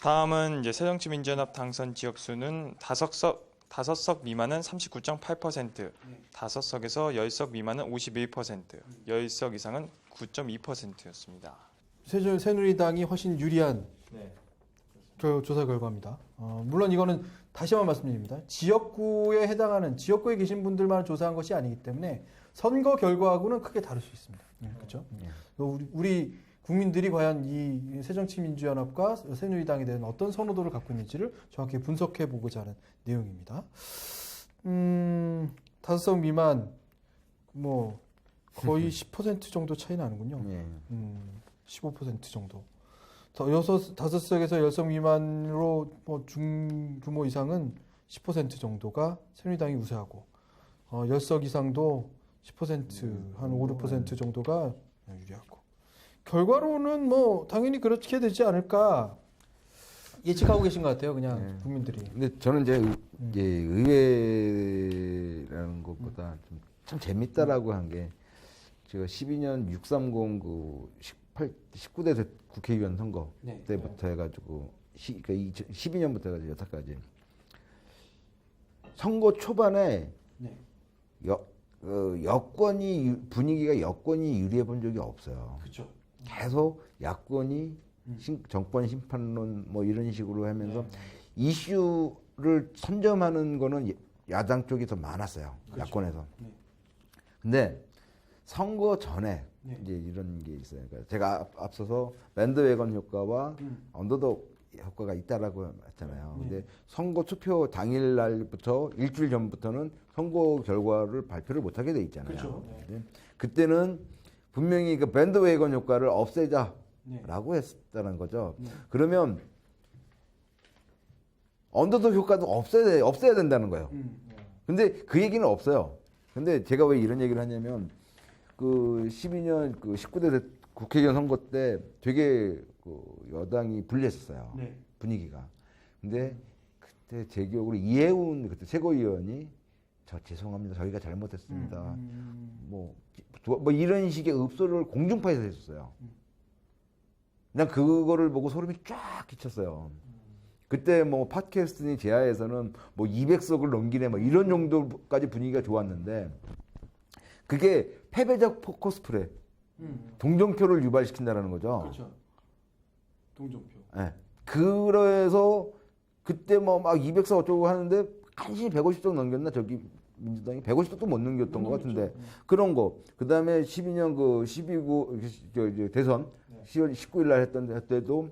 다음은 이제 새정치민주연합 당선 지역수는 5석 미만은 39.8%, 5석에서 10석 미만은 51%, 10석 이상은 9.2%였습니다. 새누리당이 훨씬 유리한 조사 결과입니다. 물론 이거는 다시 한번 말씀드립니다. 지역구에 해당하는 지역구에 계신 분들만 조사한 것이 아니기 때문에 선거 결과하고는 크게 다를 수 있습니다. 그렇죠? 우리 국민들이 과연 이 새정치민주연합과 새누리당에 대한 어떤 선호도를 갖고 있는지를 정확히 분석해 보고자 하는 내용입니다. 5석 미만 뭐 거의 10% 정도 차이 나는군요. 15% 정도. 5석에서 10석 미만으로 뭐 중규모 이상은 10% 정도가 새누리당이 우세하고 10석 이상도 10% 한 5, 6% 정도가 유리하고, 결과로는 뭐 당연히 그렇게 되지 않을까 예측하고 계신 것 같아요. 그냥 국민들이. 근데 저는 이제 의회라는 것보다 참 재밌다라고 한 게, 제가 12년 630 19대 국회의원 선거 때부터 해가지고 12년부터 해가지고 여태까지 선거 초반에 분위기가 여권이 유리해 본 적이 없어요. 그렇죠. 계속 야권이 정권 심판론 뭐 이런 식으로 하면서 이슈를 선점하는 거는 야당 쪽이 더 많았어요. 그렇죠. 야권에서. 네. 근데 선거 전에 네. 이제 이런 게 있어요. 그러니까 제가 앞서서 밴드웨건 효과와 언더독 효과가 있다라고 했잖아요. 근데 선거 투표 당일 날부터 일주일 전부터는 선거 결과를 발표를 못 하게 돼 있잖아요. 그렇죠. 네. 그때는 분명히 그 밴드웨건 효과를 없애자라고 했다는 거죠. 그러면 언더독 효과도 없애야 된다는 거예요. 근데 그 얘기는 없어요. 근데 제가 왜 이런 얘기를 하냐면 그 12년 그 19대 국회의원 선거 때 되게 그 여당이 불리했었어요. 네. 분위기가. 근데 그때 제 기억으로 이해운 그때 최고위원이 저 죄송합니다. 저희가 잘못했습니다. 뭐 이런 식의 읍소를 공중파에서 했었어요. 난 그거를 보고 소름이 쫙 끼쳤어요. 그때 뭐 팟캐스트니 제아에서는 뭐 200석을 넘기네 뭐 이런 정도까지 분위기가 좋았는데 그게 패배적 코스프레 동정표를 유발시킨다라는 거죠. 그렇죠. 동정표. 네. 그래서 그때 뭐 막 200석 어쩌고 하는데 간신히 150석 넘겼나 저기 민주당이 150석도 못 넘겼던 것 같은데 그런 거. 그다음에 12년 그 12구 대선 10월 19일 날 했던 때도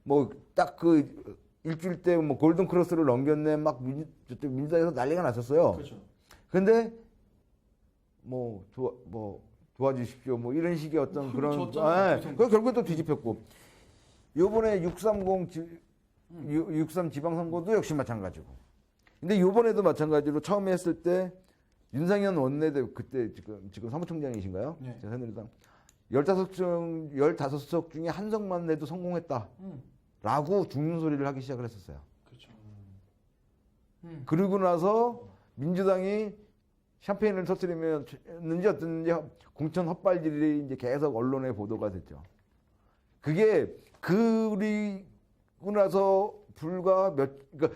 뭐 딱 그 일주일 때 뭐 골든 크로스를 넘겼네 막 민주당에서 난리가 났었어요. 그렇죠. 근데 뭐 도와주십시오 뭐 이런 식의 어떤 그런 그 결국에 또 뒤집혔고 요번에 6.3 지방선거도 역시 마찬가지고. 근데 요번에도 마찬가지로 처음에 했을 때 윤상현 원내대표 그때 지금 사무총장이신가요? 네. 새누리당 15석 중에 한 석만 내도 성공했다. 라고 죽는 소리를 하기 시작을 했었어요. 그렇죠. 그러고 나서 민주당이 샴페인을 터뜨리면는지 어땠는지 공천 헛발질이 이제 계속 언론에 보도가 됐죠. 그게 그리고 나서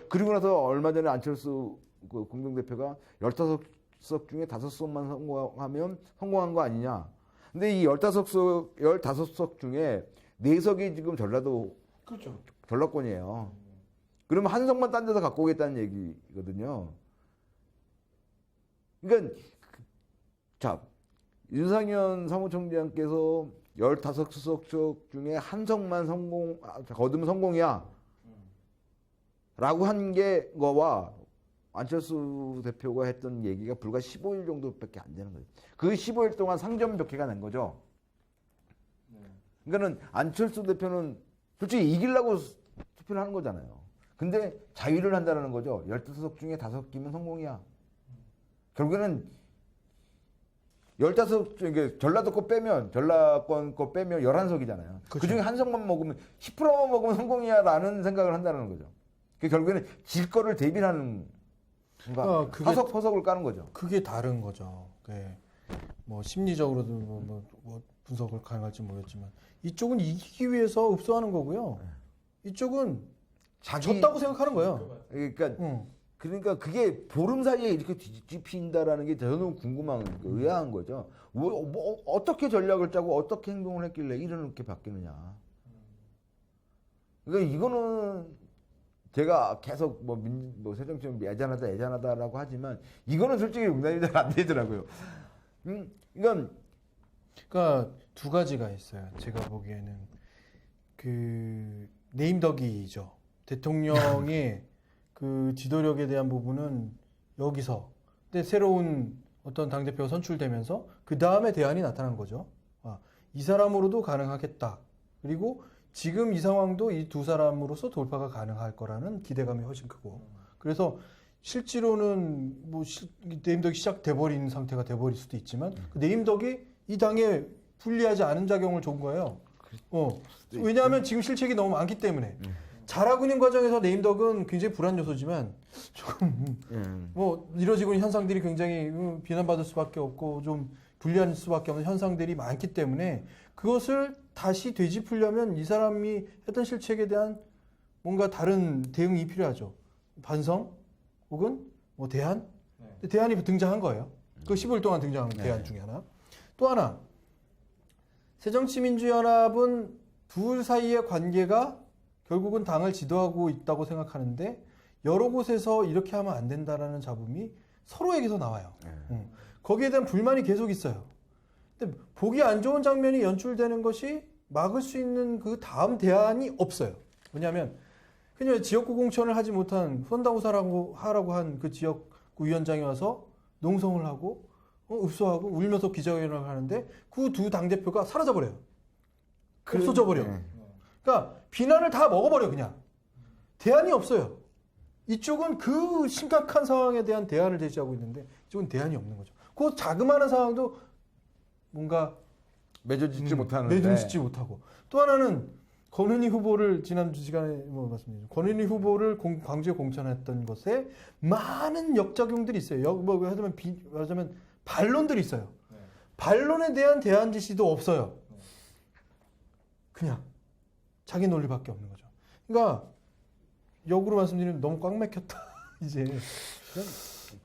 그리고 나서 얼마 전에 안철수 그 공동대표가 15석 중에 5석만 성공하면 성공한 거 아니냐. 근데 이 15석 중에 4석이 지금 그렇죠. 전라권이에요. 그러면 한 석만 딴 데서 갖고 오겠다는 얘기거든요. 그러니까 자 윤상현 사무총장께서 15석 중에 한 석만 거두면 성공이야 라고 한 거와 안철수 대표가 했던 얘기가 불과 15일 정도밖에 안 되는 거예요. 그 15일 동안 상점벽해가 난 거죠. 그러니까는 안철수 대표는 솔직히 이기려고 투표를 하는 거잖아요. 근데 자위를 한다는 거죠. 15석 중에 5기면 성공이야. 결국에는 15석 중에 전라권 거 빼면 11석이잖아요. 그 중에 한 석만 먹으면 10%만 먹으면 성공이야라는 생각을 한다는 거죠. 결국에는 질 거를 대비하는 화석을 까는 거죠. 그게 다른 거죠. 뭐 심리적으로도 뭐 분석을 가능할지 모르겠지만 이쪽은 이기기 위해서 읍소하는 거고요. 이쪽은 졌다고 생각하는 거예요. 그러니까 그게 보름 사이에 이렇게 뒤집힌다라는 게 저는 궁금한 의아한 거죠. 뭐 어떻게 전략을 짜고 어떻게 행동을 했길래 이렇게 바뀌느냐. 그러니까 이거는 제가 계속 뭐 새정치는 애잔하다라고 하지만 이거는 솔직히 용납이 잘 안 되더라고요. 그러니까 두 가지가 있어요. 제가 보기에는 그 네임덕이죠. 대통령의 그 지도력에 대한 부분은 여기서. 근데 새로운 어떤 당대표가 선출되면서 그 다음에 대안이 나타난 거죠. 이 사람으로도 가능하겠다. 그리고 지금 이 상황도 이 두 사람으로서 돌파가 가능할 거라는 기대감이 훨씬 크고. 그래서 실제로는 뭐 네임덕이 시작돼 버린 상태가 돼 버릴 수도 있지만 그 네임덕이 이 당에 불리하지 않은 작용을 준 거예요. 왜냐하면 지금 실책이 너무 많기 때문에. 잘하고 있는 과정에서 네임덕은 굉장히 불안 요소지만 조금 뭐 이뤄지고 있는 현상들이 굉장히 비난받을 수밖에 없고 좀 불리할 수밖에 없는 현상들이 많기 때문에 그것을 다시 되짚으려면 이 사람이 했던 실책에 대한 뭔가 다른 대응이 필요하죠. 반성 혹은 뭐 대안? 대안이 등장한 거예요. 그 15일 동안 등장한 대안 중에 하나. 또 하나 새정치민주연합은 둘 사이의 관계가 결국은 당을 지도하고 있다고 생각하는데 여러 곳에서 이렇게 하면 안 된다라는 잡음이 서로에게서 나와요. 거기에 대한 불만이 계속 있어요. 근데 보기 안 좋은 장면이 연출되는 것이 막을 수 있는 그 다음 대안이 없어요. 왜냐하면 그냥 지역구 공천을 하지 못한 후원당우사라고 하라고 한 그 지역구 위원장이 와서 농성을 하고 읍소하고 울면서 기자회견을 하는데 그 두 당대표가 사라져버려요. 없어져 버려. 그러니까 비난을 다 먹어버려 그냥. 대안이 없어요. 이쪽은 그 심각한 상황에 대한 대안을 제시하고 있는데 이쪽은 대안이 없는 거죠. 그 자그마한 상황도 뭔가 맺어짓지 못하는데. 맺어짓지 못하고. 또 하나는 권은희 후보를 지난 시간에 말씀드렸죠. 권은희 후보를 광주에 공천했던 것에 많은 역작용들이 있어요. 말하자면 반론들이 있어요. 반론에 대한 대안 제시도 없어요. 그냥 자기 논리밖에 없는 거죠. 그러니까 역으로 말씀드리면 너무 꽉 막혔다. 이제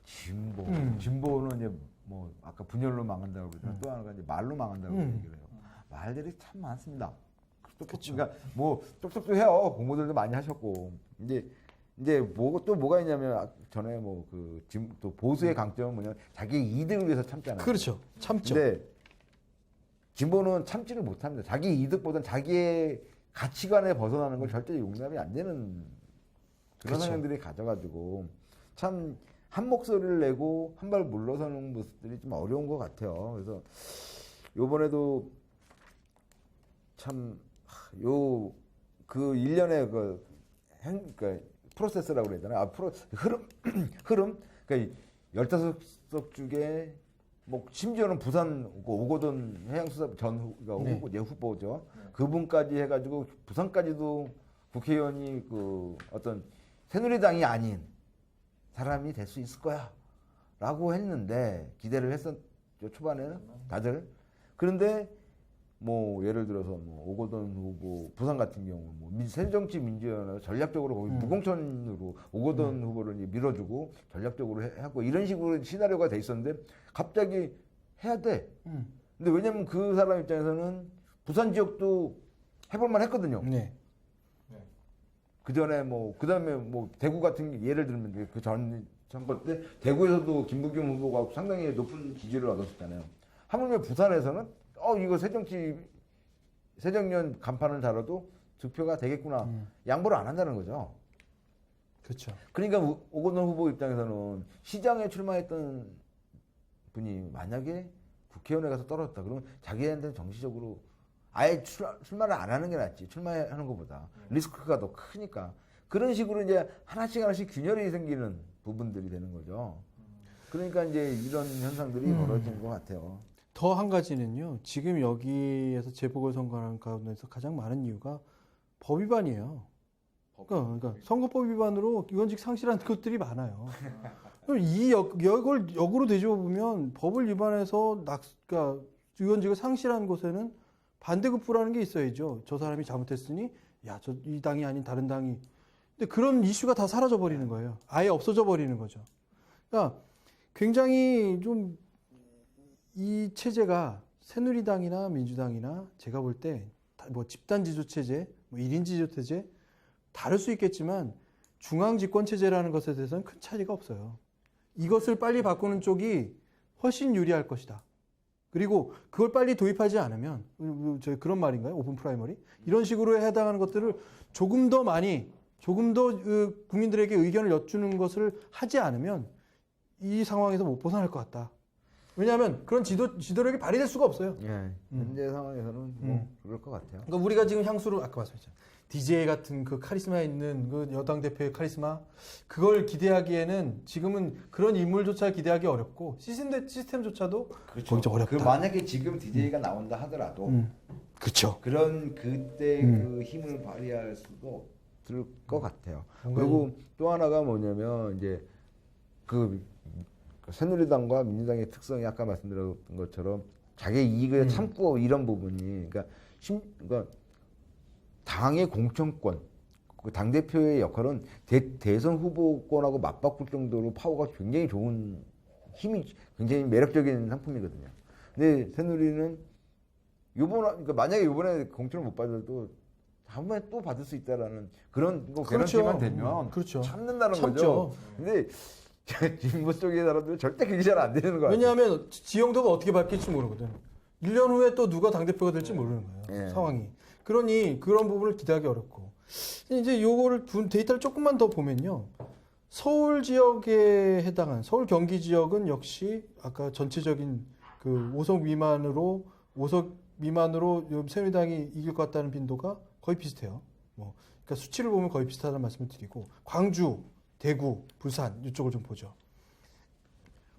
진보는 이제 뭐 아까 분열로 망한다고 그러지만 또 하나가 이제 말로 망한다고 얘기를 해요. 말들이 참 많습니다. 그러니까 뭐 똑똑도 해요. 공부들도 많이 하셨고 이제 뭐가 있냐면 전에 뭐 그 또 보수의 강점은 뭐냐면 자기 이득을 위해서 참잖아요. 그렇죠. 참죠. 근데 진보는 참지를 못합니다. 자기 이득보다는 자기의 가치관에 벗어나는 걸 절대 용납이 안 되는 그런 그렇죠. 상황들이 가져가지고 참 한 목소리를 내고 한 발 물러서는 모습들이 좀 어려운 것 같아요. 그래서 요번에도 참 그 일련의 그러니까 프로세스라고 그래야 되나? 흐름? 그러니까 15석 중에 뭐 심지어는 부산 오거돈 해양수사 전 후보죠. 그분까지 해가지고 부산까지도 국회의원이 그 어떤 새누리당이 아닌 사람이 될 수 있을 거야 라고 했는데 기대를 했었죠. 초반에는 다들. 그런데 뭐 예를 들어서 뭐 오거돈 후보 부산 같은 경우 뭐 새정치민주연합 전략적으로 거기 무공천으로 오거돈 후보를 밀어주고 전략적으로 하고 이런 식으로 시나리오가 돼 있었는데 갑자기 해야 돼. 근데 왜냐면 그 사람 입장에서는 부산 지역도 해볼만 했거든요. 네. 그 전에 뭐 그다음에 뭐 대구 같은 게 예를 들면 그 전 선거 때 대구에서도 김부겸 후보가 상당히 높은 지지를 얻었었잖아요. 하물며 부산에서는 이거 새정년 간판을 달아도 득표가 되겠구나. 양보를 안 한다는 거죠. 그렇죠. 그러니까 오거돈 후보 입장에서는 시장에 출마했던 분이 만약에 국회의원에 가서 떨어졌다. 그러면 자기한테는 정치적으로 아예 출마를 안 하는 게 낫지. 출마하는 것보다 리스크가 더 크니까. 그런 식으로 이제 하나씩 균열이 생기는 부분들이 되는 거죠. 그러니까 이제 이런 현상들이 벌어지는 것 같아요. 더 한 가지는요. 지금 여기에서 재보궐선거하는 가운데서 가장 많은 이유가 법 위반이에요. 그러니까 선거법 위반으로 의원직 상실한 것들이 많아요. 이 역을 역으로 되짚어 보면 법을 위반해서 그러니까 의원직을 상실한 곳에는 반대급부라는 게 있어야죠. 저 사람이 잘못했으니 이 당이 아닌 다른 당이. 근데 그런 이슈가 다 사라져 버리는 거예요. 아예 없어져 버리는 거죠. 그러니까 굉장히 좀 이 체제가 새누리당이나 민주당이나 제가 볼 때 뭐 집단 지조 체제, 뭐 1인 지조 체제 다를 수 있겠지만 중앙 집권 체제라는 것에 대해서는 큰 차이가 없어요. 이것을 빨리 바꾸는 쪽이 훨씬 유리할 것이다. 그리고 그걸 빨리 도입하지 않으면 그런 말인가요? 오픈 프라이머리? 이런 식으로 해당하는 것들을 조금 더 국민들에게 의견을 여쭈는 것을 하지 않으면 이 상황에서 못 벗어날 것 같다. 왜냐하면 그런 지도력이 발휘될 수가 없어요. 예, 현재 상황에서는 뭐 그럴 것 같아요. 그러니까 우리가 지금 향수로 아까 말씀했잖아요. DJ 같은 그 카리스마 있는 그 여당 대표의 카리스마 그걸 기대하기에는 지금은 그런 인물조차 기대하기 어렵고 시스템조차도 그렇죠. 어렵다. 그 만약에 지금 DJ가 나온다 하더라도 그렇죠. 그런 그때 그 힘을 발휘할 수도 없을 것 같아요. 그리고 또 하나가 뭐냐면 이제 그 새누리당과 민주당의 특성이 아까 말씀드렸던 것처럼 자기 이익을 참고 이런 부분이 그러니까 당의 공천권, 그 당대표의 역할은 대선 후보권하고 맞바꿀 정도로 파워가 굉장히 좋은 힘이 굉장히 매력적인 상품이거든요. 근데 새누리는 그러니까 만약에 이번에 공천을 못 받아도 다음에 또 받을 수 있다라는 그런 거 그렇죠. 개런티만 되면 그렇죠. 참는다는 참죠. 거죠. 근데 진보 쪽의 사람들은 절대 그게 잘 안 되는 거야. 왜냐하면 지형도가 어떻게 바뀔지 모르거든. 1년 후에 또 누가 당대표가 될지 모르는 거예요. 예. 상황이. 그러니 그런 부분을 기대하기 어렵고. 이제 요거를 데이터를 조금만 더 보면요. 서울 지역에 해당한 서울 경기 지역은 역시 아까 전체적인 그 5석 미만으로 새누리당이 이길 것 같다는 빈도가 거의 비슷해요. 뭐 그러니까 수치를 보면 거의 비슷하다는 말씀을 드리고 광주, 대구, 부산 이쪽을 좀 보죠.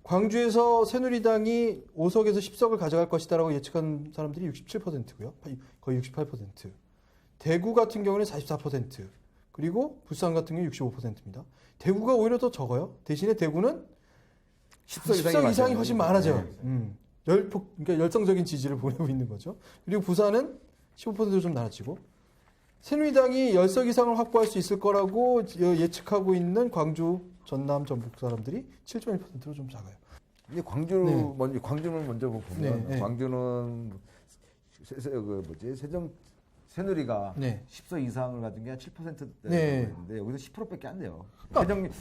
광주에서 새누리당이 5석에서 10석을 가져갈 것이다라고 예측한 사람들이 67%고요. 거의 68%. 대구 같은 경우는 44%. 그리고 부산 같은 경우는 65%입니다. 대구가 오히려 더 적어요. 대신에 대구는 10석 이상이 훨씬 많아져요. 그러니까 열성적인 지지를 보내고 있는 거죠. 그리고 부산은 15%로 좀 낮아지고 새누리당이 10석 이상을 확보할 수 있을 거라고 예측하고 있는 광주, 전남, 전북 사람들이 7.1%로 좀 작아요. 이제 광주는 먼저 보면 광주는 새누리가 10석 이상을 가진 게 한 7%대인데 여기서 10%밖에 안 돼요.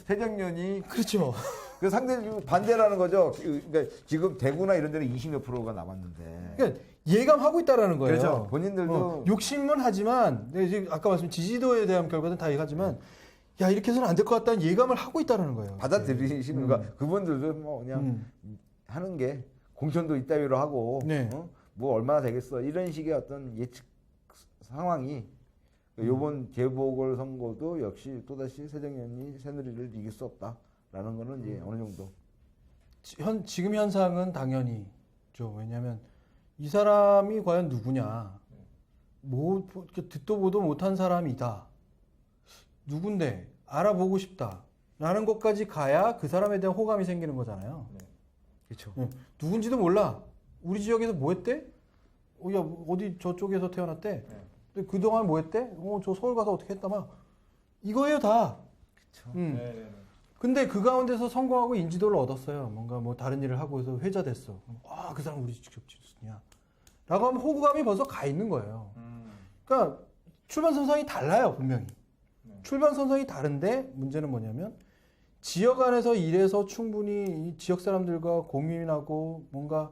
새정년이 그렇죠. 그 상대 반대라는 거죠. 그러니까 지금 대구나 이런 데는 20몇 프로가 남았는데. 그러니까 예감하고 있다라는 거예요. 그렇죠. 본인들도 욕심은 하지만 지금 아까 말씀 지지도에 대한 결과는 다 얘기하지만 야 이렇게 해서는 안 될 것 같다는 예감을 하고 있다라는 거예요. 받아들이시는 거. 그분들도 뭐 그냥 하는 게 공천도 이따위로 하고 뭐 얼마나 되겠어 이런 식의 어떤 예측 상황이 이번 재보궐 선거도 역시 또다시 새정년이 새누리를 이길 수 없다라는 거는 이제 어느 정도 지금 현상은 당연히죠. 왜냐하면 이 사람이 과연 누구냐, 뭐 듣도 보도 못한 사람이다, 누군데 알아보고 싶다라는 것까지 가야 그 사람에 대한 호감이 생기는 거잖아요. 그렇죠. 누군지도 몰라. 우리 지역에서 뭐 했대? 야 어디 저쪽에서 태어났대? 그동안 뭐 했대? 저 서울 가서 어떻게 했다 막 이거예요 다. 그렇죠. 근데 그 가운데서 성공하고 인지도를 얻었어요. 뭔가 뭐 다른 일을 하고 해서 회자됐어. 그 사람 우리 직접 지수냐? 라고 하면 호감이 벌써 가 있는 거예요. 그러니까 출발 선상이 달라요 분명히. 출발 선상이 다른데 문제는 뭐냐면 지역 안에서 일해서 충분히 이 지역 사람들과 고민하고 뭔가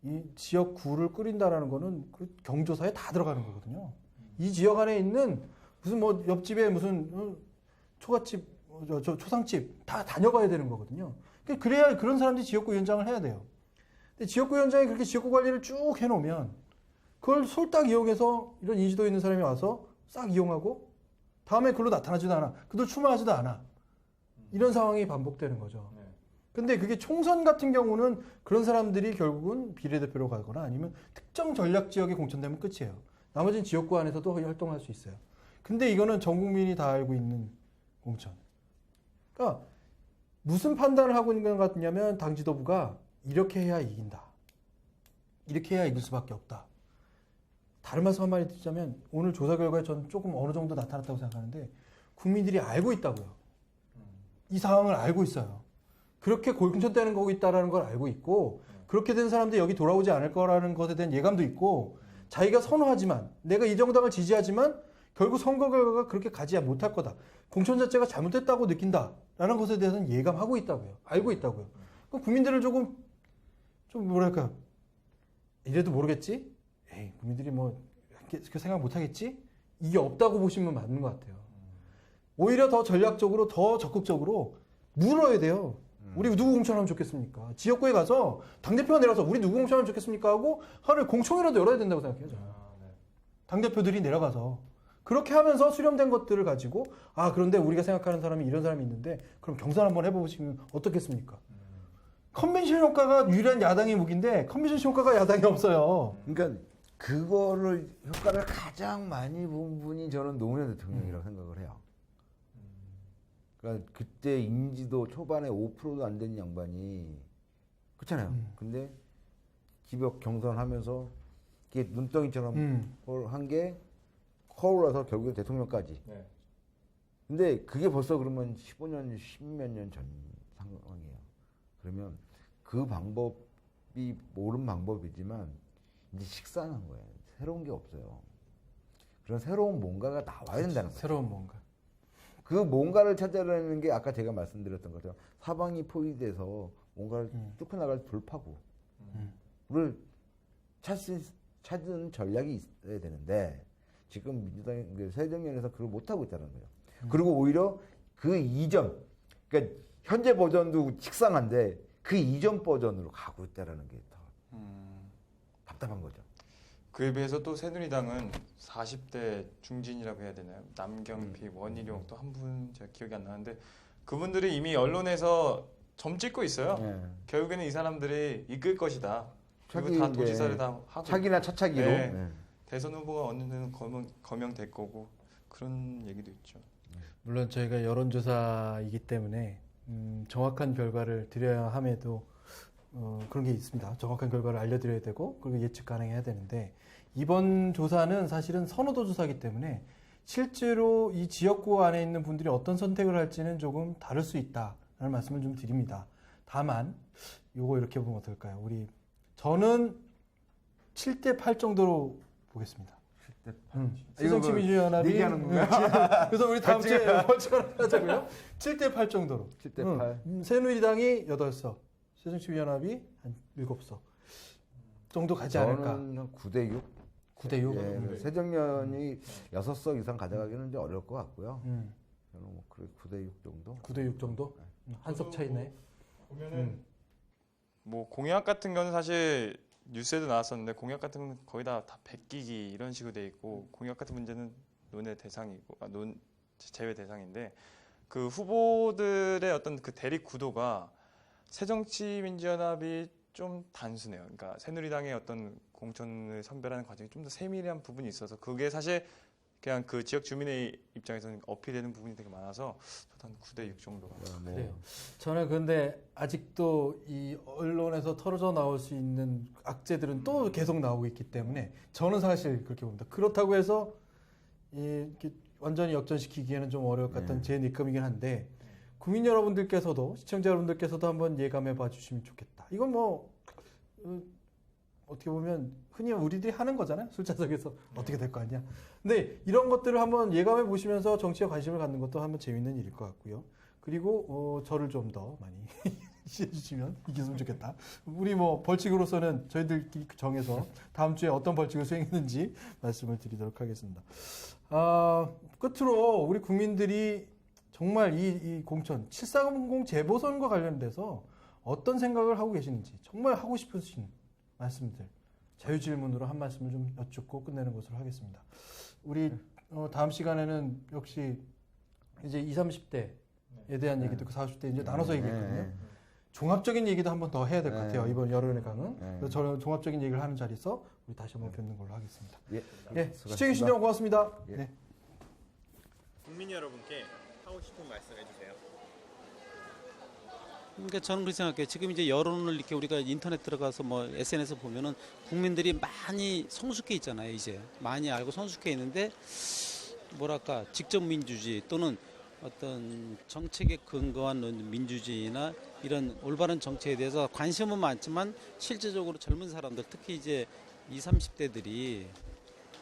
이 지역 구를 끓인다라는 거는 그 경조사에 다 들어가는 거거든요. 이 지역 안에 있는 무슨 뭐 옆집에 무슨 초가집, 초상집 다 다녀봐야 되는 거거든요. 그래야 그런 사람들이 지역구 위원장을 해야 돼요. 근데 지역구 위원장이 그렇게 지역구 관리를 쭉 해놓으면 그걸 솔딱 이용해서 이런 인지도 있는 사람이 와서 싹 이용하고 다음에 그걸로 나타나지도 않아. 그도 출마하지도 않아. 이런 상황이 반복되는 거죠. 근데 그게 총선 같은 경우는 그런 사람들이 결국은 비례대표로 가거나 아니면 특정 전략 지역에 공천되면 끝이에요. 나머지는 지역구 안에서도 활동할 수 있어요. 근데 이거는 전 국민이 다 알고 있는 공천. 그러니까 무슨 판단을 하고 있는 것 같냐면 당 지도부가 이렇게 해야 이긴다. 이렇게 해야 이길 수밖에 없다. 다른 말씀 한마디 드리자면 오늘 조사 결과에 저는 조금 어느 정도 나타났다고 생각하는데 국민들이 알고 있다고요. 이 상황을 알고 있어요. 그렇게 공천되는 거고 있다라는 걸 알고 있고 그렇게 된 사람들이 여기 돌아오지 않을 거라는 것에 대한 예감도 있고 자기가 선호하지만 내가 이 정당을 지지하지만 결국 선거 결과가 그렇게 가지 못할 거다. 공천 자체가 잘못됐다고 느낀다라는 것에 대해서는 예감하고 있다고요. 알고 있다고요. 그럼 국민들을 좀 뭐랄까 이래도 모르겠지? 에이 국민들이 뭐 그 생각 못하겠지? 이게 없다고 보시면 맞는 것 같아요. 오히려 더 전략적으로 더 적극적으로 물어야 돼요. 우리 누구 공천하면 좋겠습니까? 지역구에 가서 당대표가 내려서 우리 누구 공천하면 좋겠습니까? 하고 하루에 공청회라도 열어야 된다고 생각해요. 저는. 당대표들이 내려가서 그렇게 하면서 수렴된 것들을 가지고 그런데 우리가 생각하는 사람이 이런 사람이 있는데 그럼 경선 한번 해보시면 어떻겠습니까? 컨벤션 효과가 유일한 야당의 무기인데 컨벤션 효과가 야당이 없어요. 그러니까 그거를 효과를 가장 많이 본 분이 저는 노무현 대통령이라고 생각을 해요. 그러니까 그때 인지도 초반에 5%도 안 된 양반이 그렇잖아요. 근데 기벽 경선하면서 이게 눈덩이처럼 한 게 커올라서 결국에 대통령까지. 근데 그게 벌써 그러면 15년, 10몇 년 전 상황이에요. 그러면 그 방법이 옳은 방법이지만 이제 식상한 거예요. 새로운 게 없어요. 그런 새로운 뭔가가 나와야 된다는 거예요. 새로운 뭔가. 그 뭔가를 찾아내는 게 아까 제가 말씀드렸던 것처럼 사방이 포위돼서 뭔가를 뚫고 나갈 돌파구를 찾은 전략이 있어야 되는데 지금 민주당 새정연에서 그걸 못하고 있다는 거예요. 그리고 오히려 그 이전, 그러니까 현재 버전도 식상한데 그 이전 버전으로 가고 있다는 게 더 답답한 거죠. 그에 비해서 또 새누리당은 40대 중진이라고 해야 되나요? 남경필, 원희룡 또 한 분 제가 기억이 안 나는데 그분들이 이미 언론에서 점 찍고 있어요. 네. 결국에는 이 사람들이 이끌 것이다. 그리고 차기 다 이제 도지사를 다 하고 차기나 차차기로. 네. 네. 대선 후보가 어느 정도 거명될 거고 그런 얘기도 있죠. 물론 저희가 여론조사이기 때문에 정확한 결과를 드려야 함에도 그런 게 있습니다. 정확한 결과를 알려드려야 되고 그리고 예측 가능해야 되는데 이번 조사는 사실은 선호도 조사이기 때문에 실제로 이 지역구 안에 있는 분들이 어떤 선택을 할지는 조금 다를 수 있다라는 말씀을 좀 드립니다. 다만 요거 이렇게 보면 어떨까요? 저는 7대 8 정도로 보겠습니다. 7대 8. 새정치민주연합이 얘기하는 건가요? 그래서 우리 다음 주에 벌칙을 하자고요. 7대 8 정도로. 7대 8. 새누리당이 8석, 새정치민주연합이 한 7석 정도 가지 않을까. 저는 9대 6. 9대 6. 예, 새정연이 6석 이상 가져가기는 이제 어려울 것 같고요. 저는 뭐 9대 6 정도. 9대 6 정도? 한 석 차이네. 보면은 뭐 공약 같은 거는 사실 뉴스에도 나왔었는데 공약 같은 건 거의 다 베끼기 이런 식으로 돼 있고 공약 같은 문제는 논의 대상이고 제외 대상인데 그 후보들의 어떤 그 대립 구도가 새정치민주연합이 좀 단순해요. 그러니까 새누리당의 어떤 공천을 선별하는 과정이 좀 더 세밀한 부분이 있어서 그게 사실 그냥 그 지역 주민의 입장에서는 어필되는 부분이 되게 많아서 저도 한 9대 6 정도가. 그래요. 저는 근데 아직도 이 언론에서 털어져 나올 수 있는 악재들은 또 계속 나오고 있기 때문에 저는 사실 그렇게 봅니다. 그렇다고 해서 이렇게 완전히 역전시키기에는 좀 어려울 것 같은 제 느낌이긴 한데 국민 여러분들께서도 시청자 여러분들께서도 한번 예감해 봐 주시면 좋겠다. 이건 뭐 어떻게 보면 흔히 우리들이 하는 거잖아요. 술자석에서 어떻게 될 거 아니야. 근데 이런 것들을 한번 예감해 보시면서 정치에 관심을 갖는 것도 한번 재밌는 일일 것 같고요. 그리고 저를 좀 더 많이 시해 주시면 이겼으면 좋겠다. 우리 뭐 벌칙으로서는 저희들끼리 정해서 다음 주에 어떤 벌칙을 수행했는지 말씀을 드리도록 하겠습니다. 끝으로 우리 국민들이 정말 이 공천 730 재보선과 관련돼서 어떤 생각을 하고 계시는지 정말 하고 싶으신 말씀들 자유질문으로 한 말씀을 좀 여쭙고 끝내는 것으로 하겠습니다. 우리 다음 시간에는 역시 이제 20, 30대에 대한 얘기도 있고 40대 이제 나눠서 얘기했거든요. 종합적인 얘기도 한번 더 해야 될 것 같아요. 이번 여론의 강은. 그래서 저는 종합적인 얘기를 하는 자리에서 우리 다시 한번 뵙는 걸로 하겠습니다. 시청해주신 여러분 고맙습니다. 네. 국민 여러분께 하고 싶은 말씀 해주세요. 그러니까 저는 그렇게 생각해요. 지금 이제 여론을 이렇게 우리가 인터넷 들어가서 뭐 SNS 보면은 국민들이 많이 성숙해 있잖아요. 이제 많이 알고 성숙해 있는데 뭐랄까 직접 민주주의 또는 어떤 정책에 근거한 민주주의나 이런 올바른 정책에 대해서 관심은 많지만 실제적으로 젊은 사람들 특히 이제 20, 30대들이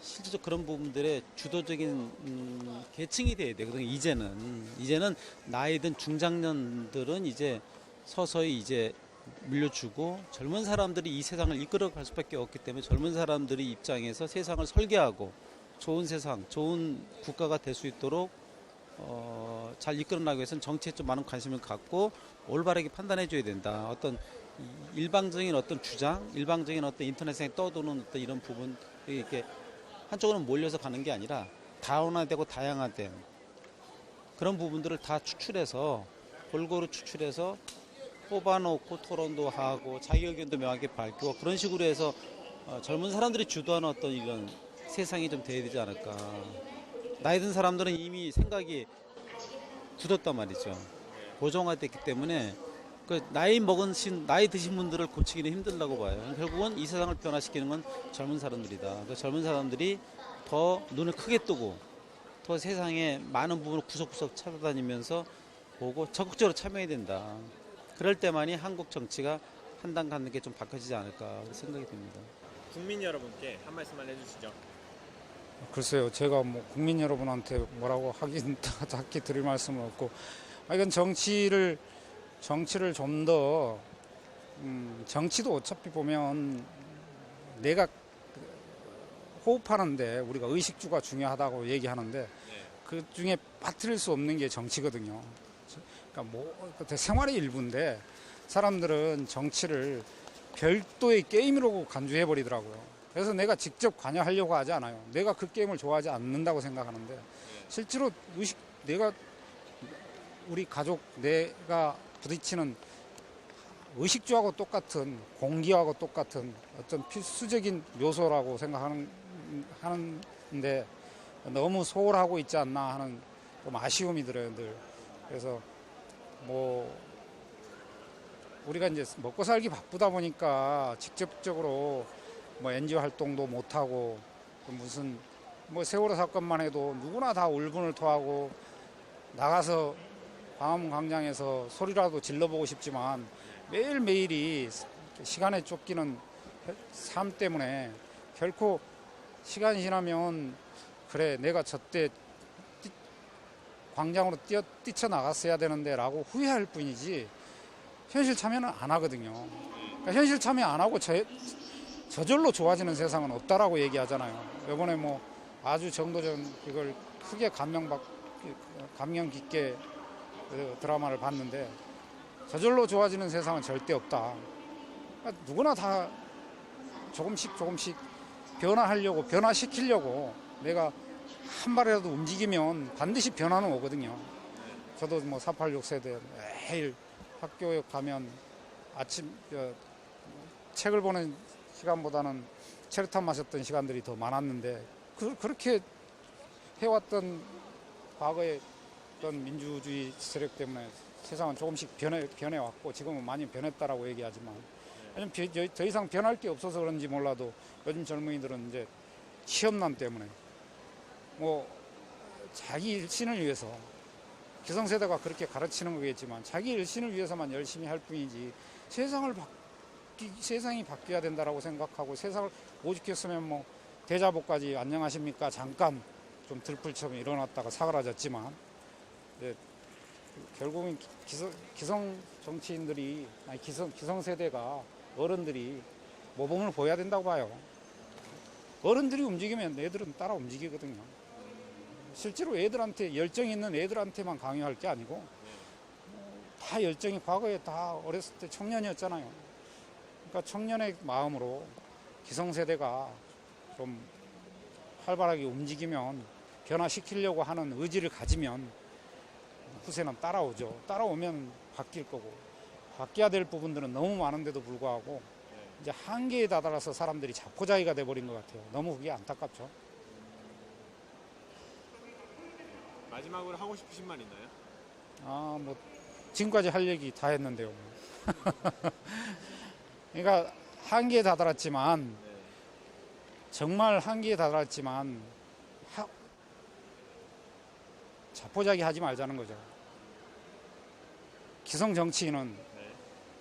실제적 그런 부분들의 주도적인 계층이 돼야 되거든요. 이제는 나이 든 중장년들은 이제 서서히 이제 물려주고 젊은 사람들이 이 세상을 이끌어갈 수밖에 없기 때문에 젊은 사람들의 입장에서 세상을 설계하고 좋은 세상, 좋은 국가가 될 수 있도록 잘 이끌어나기 위해서는 정치에 좀 많은 관심을 갖고 올바르게 판단해줘야 된다. 어떤 일방적인 어떤 주장, 일방적인 어떤 인터넷상에 떠도는 어떤 이런 부분 이렇게 한쪽으로 몰려서 가는 게 아니라 다원화되고 다양화된 그런 부분들을 다 추출해서 골고루 추출해서 뽑아놓고 토론도 하고 자기 의견도 명확히 밝히고 그런 식으로 해서 젊은 사람들이 주도하는 어떤 이런 세상이 좀 돼야 되지 않을까. 나이 든 사람들은 이미 생각이 굳었단 말이죠. 고정화됐기 때문에 그 나이 드신 분들을 고치기는 힘들다고 봐요. 결국은 이 세상을 변화시키는 건 젊은 사람들이다. 그 젊은 사람들이 더 눈을 크게 뜨고 더 세상의 많은 부분을 구석구석 찾아다니면서 보고 적극적으로 참여해야 된다. 그럴 때만이 한국 정치가 한 단 가는 게 좀 바꿔지지 않을까 생각이 듭니다. 국민 여러분께 한 말씀만 해주시죠. 글쎄요, 제가 뭐 국민 여러분한테 뭐라고 하긴 딱히 드릴 말씀은 없고, 이건 정치를 좀 더 정치도 어차피 보면 내가 호흡하는데 우리가 의식주가 중요하다고 얘기하는데 그 중에 빠뜨릴 수 없는 게 정치거든요. 그러니까 뭐 생활의 일부인데 사람들은 정치를 별도의 게임으로 간주해 버리더라고요. 그래서 내가 직접 관여하려고 하지 않아요. 내가 그 게임을 좋아하지 않는다고 생각하는데 실제로 내가 우리 가족 내가 부딪히는 의식주하고 똑같은 공기하고 똑같은 어떤 필수적인 요소라고 생각하는데 너무 소홀하고 있지 않나 하는 좀 아쉬움이 들어요, 늘. 그래서 뭐 우리가 이제 먹고 살기 바쁘다 보니까 직접적으로 뭐 NGO 활동도 못 하고 무슨 뭐 세월호 사건만 해도 누구나 다 울분을 토하고 나가서 광화문 광장에서 소리라도 질러보고 싶지만 매일매일이 시간에 쫓기는 삶 때문에 결코 시간이 지나면 그래 내가 저때 광장으로 뛰쳐나갔어야 되는데 라고 후회할 뿐이지 현실 참여는 안 하거든요. 그러니까 현실 참여 안 하고 저절로 좋아지는 세상은 없다라고 얘기하잖아요. 이번에 뭐 아주 정도전 이걸 크게 감명 깊게 드라마를 봤는데 저절로 좋아지는 세상은 절대 없다. 그러니까 누구나 다 조금씩 변화시키려고 내가 한 발이라도 움직이면 반드시 변화는 오거든요. 저도 뭐 486 세대 매일 학교에 가면 아침 책을 보는 시간보다는 체류탄 마셨던 시간들이 더 많았는데 그렇게 해왔던 과거의 어떤 민주주의 세력 때문에 세상은 조금씩 변해왔고 지금은 많이 변했다라고 얘기하지만 더 이상 변할 게 없어서 그런지 몰라도 요즘 젊은이들은 이제 취업난 때문에 뭐 자기 일신을 위해서 기성세대가 그렇게 가르치는 거겠지만 자기 일신을 위해서만 열심히 할 뿐이지 세상이 바뀌어야 된다라고 생각하고 세상을 오죽했으면 뭐 대자보까지 안녕하십니까 잠깐 좀 들풀처럼 일어났다가 사그라졌지만 결국은 기성 정치인들이 기성세대가 어른들이 모범을 보여야 된다고 봐요. 어른들이 움직이면 애들은 따라 움직이거든요. 실제로 애들한테 열정 있는 애들한테만 강요할 게 아니고 다 열정이 과거에 다 어렸을 때 청년이었잖아요. 그러니까 청년의 마음으로 기성세대가 좀 활발하게 움직이면 변화시키려고 하는 의지를 가지면 후세는 따라오죠. 따라오면 바뀔 거고 바뀌어야 될 부분들은 너무 많은데도 불구하고 이제 한계에 다다라서 사람들이 자포자기가 돼버린 것 같아요. 너무 그게 안타깝죠. 마지막으로 하고 싶으신 말 있나요? 뭐 지금까지 할 얘기 다 했는데요. 그러니까 한계에 다다랐지만 정말 한계에 다다랐지만 자포자기 하지 말자는 거죠. 기성 정치인은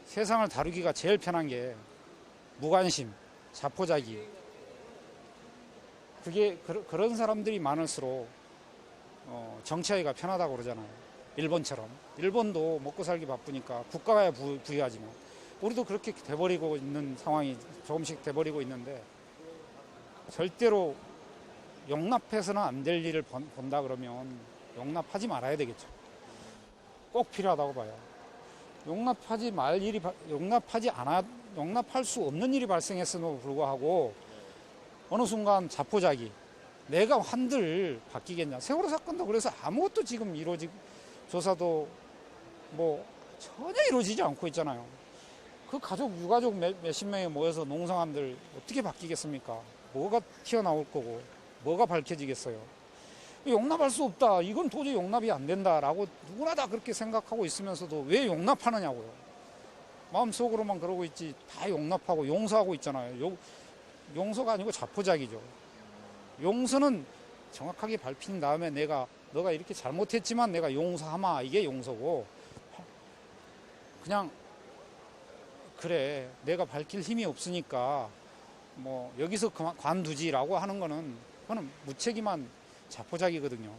세상을 다루기가 제일 편한 게 무관심, 자포자기. 그런 사람들이 많을수록 정치하기가 편하다고 그러잖아요. 일본처럼. 일본도 먹고 살기 바쁘니까 국가가 부유하지만 우리도 그렇게 돼버리고 있는 상황이 조금씩 돼버리고 있는데 절대로 용납해서는 안 될 일을 본다 그러면 용납하지 말아야 되겠죠. 꼭 필요하다고 봐요. 용납할 수 없는 일이 발생했음에도 불구하고 어느 순간 자포자기, 내가 한들 바뀌겠냐. 세월호 사건도 그래서 아무것도 지금 조사도 뭐 전혀 이루어지지 않고 있잖아요. 그 유가족 몇십 명이 모여서 농성한들 어떻게 바뀌겠습니까? 뭐가 튀어나올 거고 뭐가 밝혀지겠어요. 용납할 수 없다. 이건 도저히 용납이 안 된다라고 누구나 다 그렇게 생각하고 있으면서도 왜 용납하느냐고요. 마음속으로만 그러고 있지 다 용납하고 용서하고 있잖아요. 용서가 아니고 자포자기죠. 용서는 정확하게 밝힌 다음에 너가 이렇게 잘못했지만 내가 용서하마, 이게 용서고, 그냥 그래 내가 밝힐 힘이 없으니까 뭐 여기서 관두지라고 하는 거는 그거는 무책임한 자포자기거든요.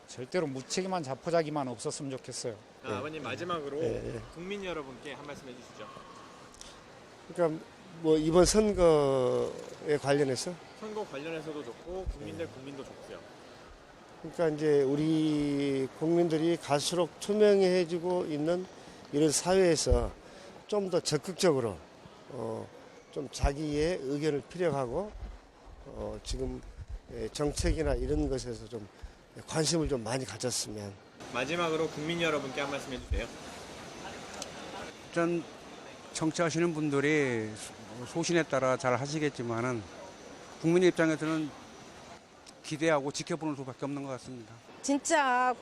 절대로 무책임한 자포자기만 없었으면 좋겠어요. 아버님 마지막으로 예, 예. 국민 여러분께 한 말씀 해주시죠. 그러니까 뭐 이번 선거에 관련해서 선거 관련해서도 좋고 국민도 좋고요. 그러니까 이제 우리 국민들이 갈수록 투명해지고 있는 이런 사회에서 좀 더 적극적으로 좀 자기의 의견을 피력하고 지금 정책이나 이런 것에서 좀 관심을 좀 많이 가졌으면. 마지막으로 국민 여러분께 한 말씀 해주세요. 전 정치하시는 분들이 소신에 따라 잘 하시겠지만은 국민의 입장에서는 기대하고 지켜보는 수밖에 없는 것 같습니다. 진짜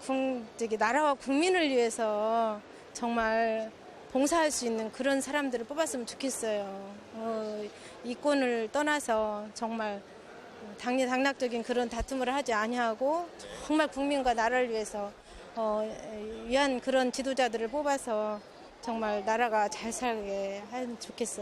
나라와 국민을 위해서 정말 봉사할 수 있는 그런 사람들을 뽑았으면 좋겠어요. 이권을 떠나서 정말 당락적인 그런 다툼을 하지 아니하고 정말 국민과 나라를 위해서 위한 그런 지도자들을 뽑아서 정말 나라가 잘 살게 하면 좋겠어요.